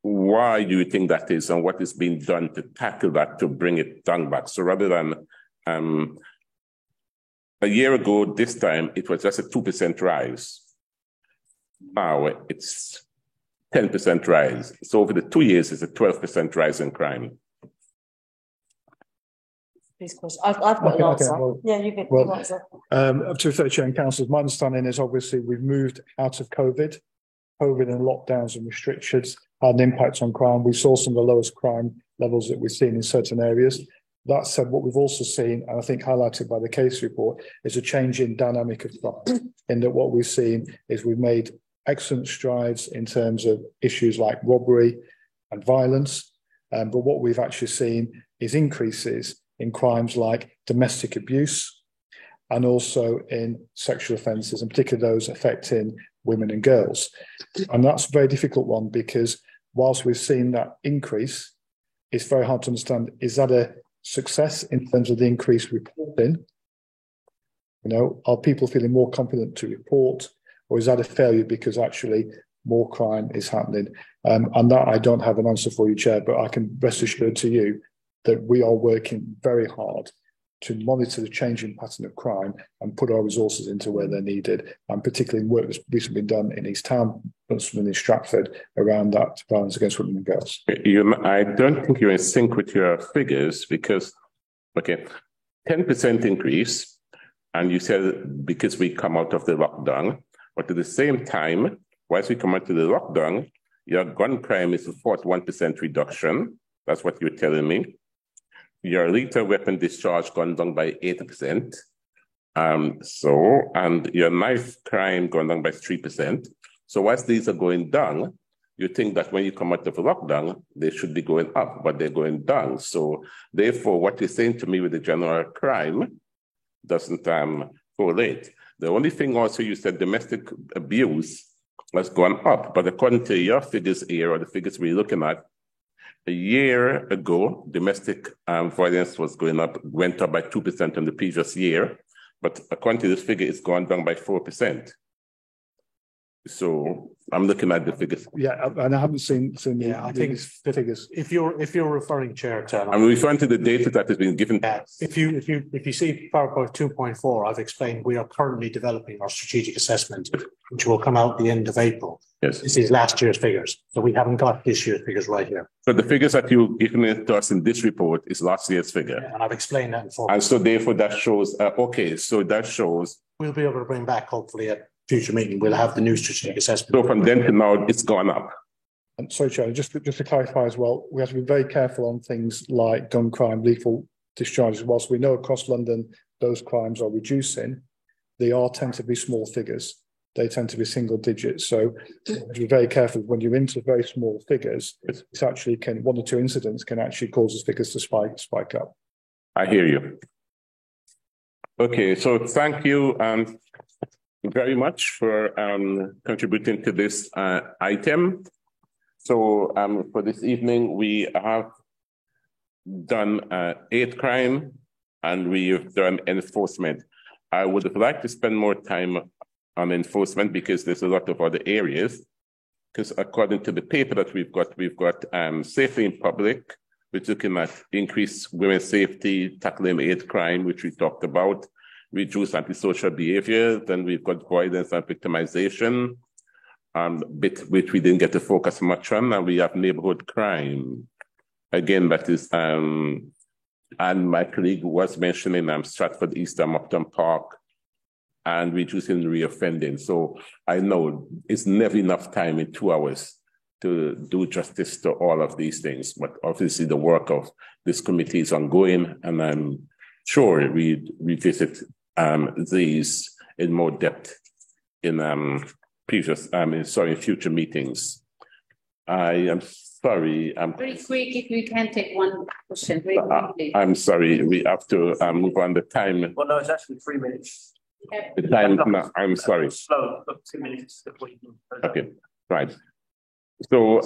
why do you think that is, and what is being done to tackle that to bring it down back? So rather than a year ago, this time, it was just a 2% rise. Now it's 10% rise. So over the 2 years, it's a 12% rise in crime. I've got an answer. Well, yeah, you can answer. To the Chair and Councillors, my understanding is obviously we've moved out of COVID. COVID and lockdowns and restrictions had an impact on crime. We saw some of the lowest crime levels that we've seen in certain areas. That said, what we've also seen, and I think highlighted by the case report, is a change in dynamic of crime, in that what we've seen is we've made excellent strides in terms of issues like robbery and violence. But what we've actually seen is increases in crimes like domestic abuse and also in sexual offences, and particularly those affecting women and girls. And that's a very difficult one because whilst we've seen that increase, it's very hard to understand, is that a success in terms of the increased reporting? You know, are people feeling more confident to report, or is that a failure because actually more crime is happening? And that I don't have an answer for you, Chair, but I can rest assured to you that we are working very hard to monitor the changing pattern of crime and put our resources into where they're needed, and particularly work that's recently been done in East Town, Huntsman in Stratford, around that violence against women and girls. I don't think you're in sync with your figures because, 10% increase, and you said because we come out of the lockdown, but at the same time, once we come out of the lockdown, your gun crime is a 41% reduction. That's what you're telling me. Your lethal weapon discharge gone down by 8%. And your knife crime gone down by 3%. So whilst these are going down, you think that when you come out of a lockdown, they should be going up, but they're going down. So therefore, what you're saying to me with the general crime doesn't correlate. The only thing also you said domestic abuse has gone up, but according to your figures here, or the figures we're looking at, a year ago, domestic violence went up by 2% in the previous year, but according to this figure, it's gone down by 4%. So I'm looking at the figures. Yeah, and I haven't seen I think the figures. If you're referring, Chair, to I'm referring to the data that has been given. If you see PowerPoint 2.4, I've explained we are currently developing our strategic assessment, which will come out at the end of April. Yes, this is last year's figures, so we haven't got this year's figures right here. So the figures that you've given to us in this report is last year's figure, and I've explained that before. And so therefore that shows. So that shows we'll be able to bring back hopefully at future meeting. We'll have the new strategic assessment. So from then to now, it's gone up. And sorry, Chair, just to clarify as well, we have to be very careful on things like gun crime, lethal discharges. Whilst we know across London those crimes are reducing, they tend to be small figures. They tend to be single digits. So be very careful when you're into very small figures. It's actually one or two incidents can actually cause the figures to spike up. I hear you. Okay, so thank you very much for contributing to this item. So for this evening, we have done 8 crime and we have done enforcement. I would like to spend more time on enforcement because there's a lot of other areas. Because according to the paper that we've got safety in public, we're looking at increased women's safety, tackling hate crime, which we talked about, reduce antisocial behavior. Then we've got violence and victimization, which we didn't get to focus much on. And we have neighborhood crime. Again, that is, and my colleague was mentioning Stratford East and Upton Park, and reducing reoffending. So I know it's never enough time in 2 hours to do justice to all of these things, but obviously the work of this committee is ongoing, and I'm sure we revisit these in more depth in future meetings. I am sorry. Very quick, if we can take one question very quickly. I'm sorry, we have to move on the time. Well, no, it's actually 3 minutes. The time, no, I'm sorry. Slow, 2 minutes. Okay, right. So,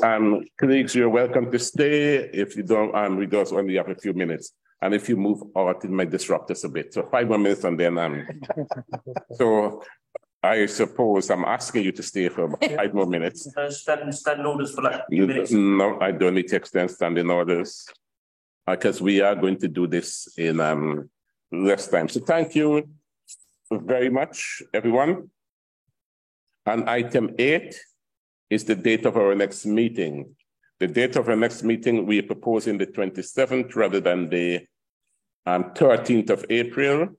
colleagues, you're welcome to stay. If you don't, we just only have a few minutes. And if you move out, it might disrupt us a bit. So 5 more minutes and then, so I suppose I'm asking you to stay for about 5 more minutes. Standing orders for like a few minutes. No, I don't need to extend standing orders because we are going to do this in less time. So thank you very much, everyone. And item 8 is the date of our next meeting. The date of our next meeting, we are proposing the 27th rather than the 13th of April.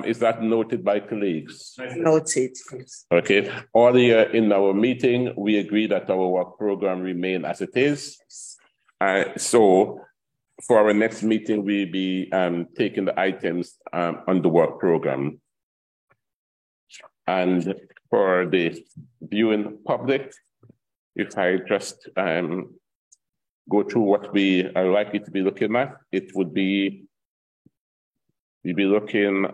Is that noted by colleagues? Noted. Okay. Earlier in our meeting, we agreed that our work program remain as it is. So for our next meeting, we'll be taking the items on the work program. And for the viewing public, if I just go through what we are likely to be looking at, it would be, we'll be looking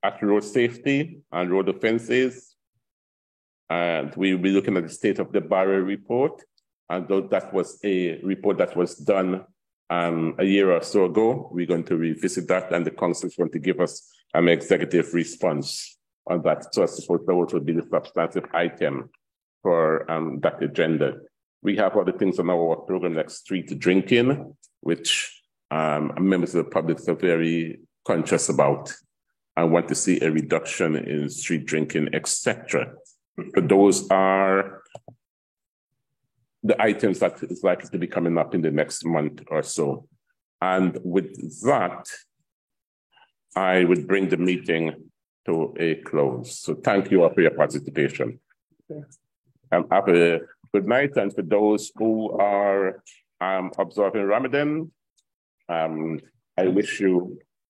at road safety and road offenses. And we'll be looking at the state of the barrier report. And though that was a report that was done a year or so ago, we're going to revisit that, and the council is going to give us an executive response on that. So I suppose that would be the substantive item for that agenda. We have other things on our work program like street drinking, which members of the public are very conscious about. I want to see a reduction in street drinking, etc. But those are the items that is likely to be coming up in the next month or so. And with that, I would bring the meeting to a close. So thank you all for your participation. Have a good night. And for those who are observing Ramadan, I wish you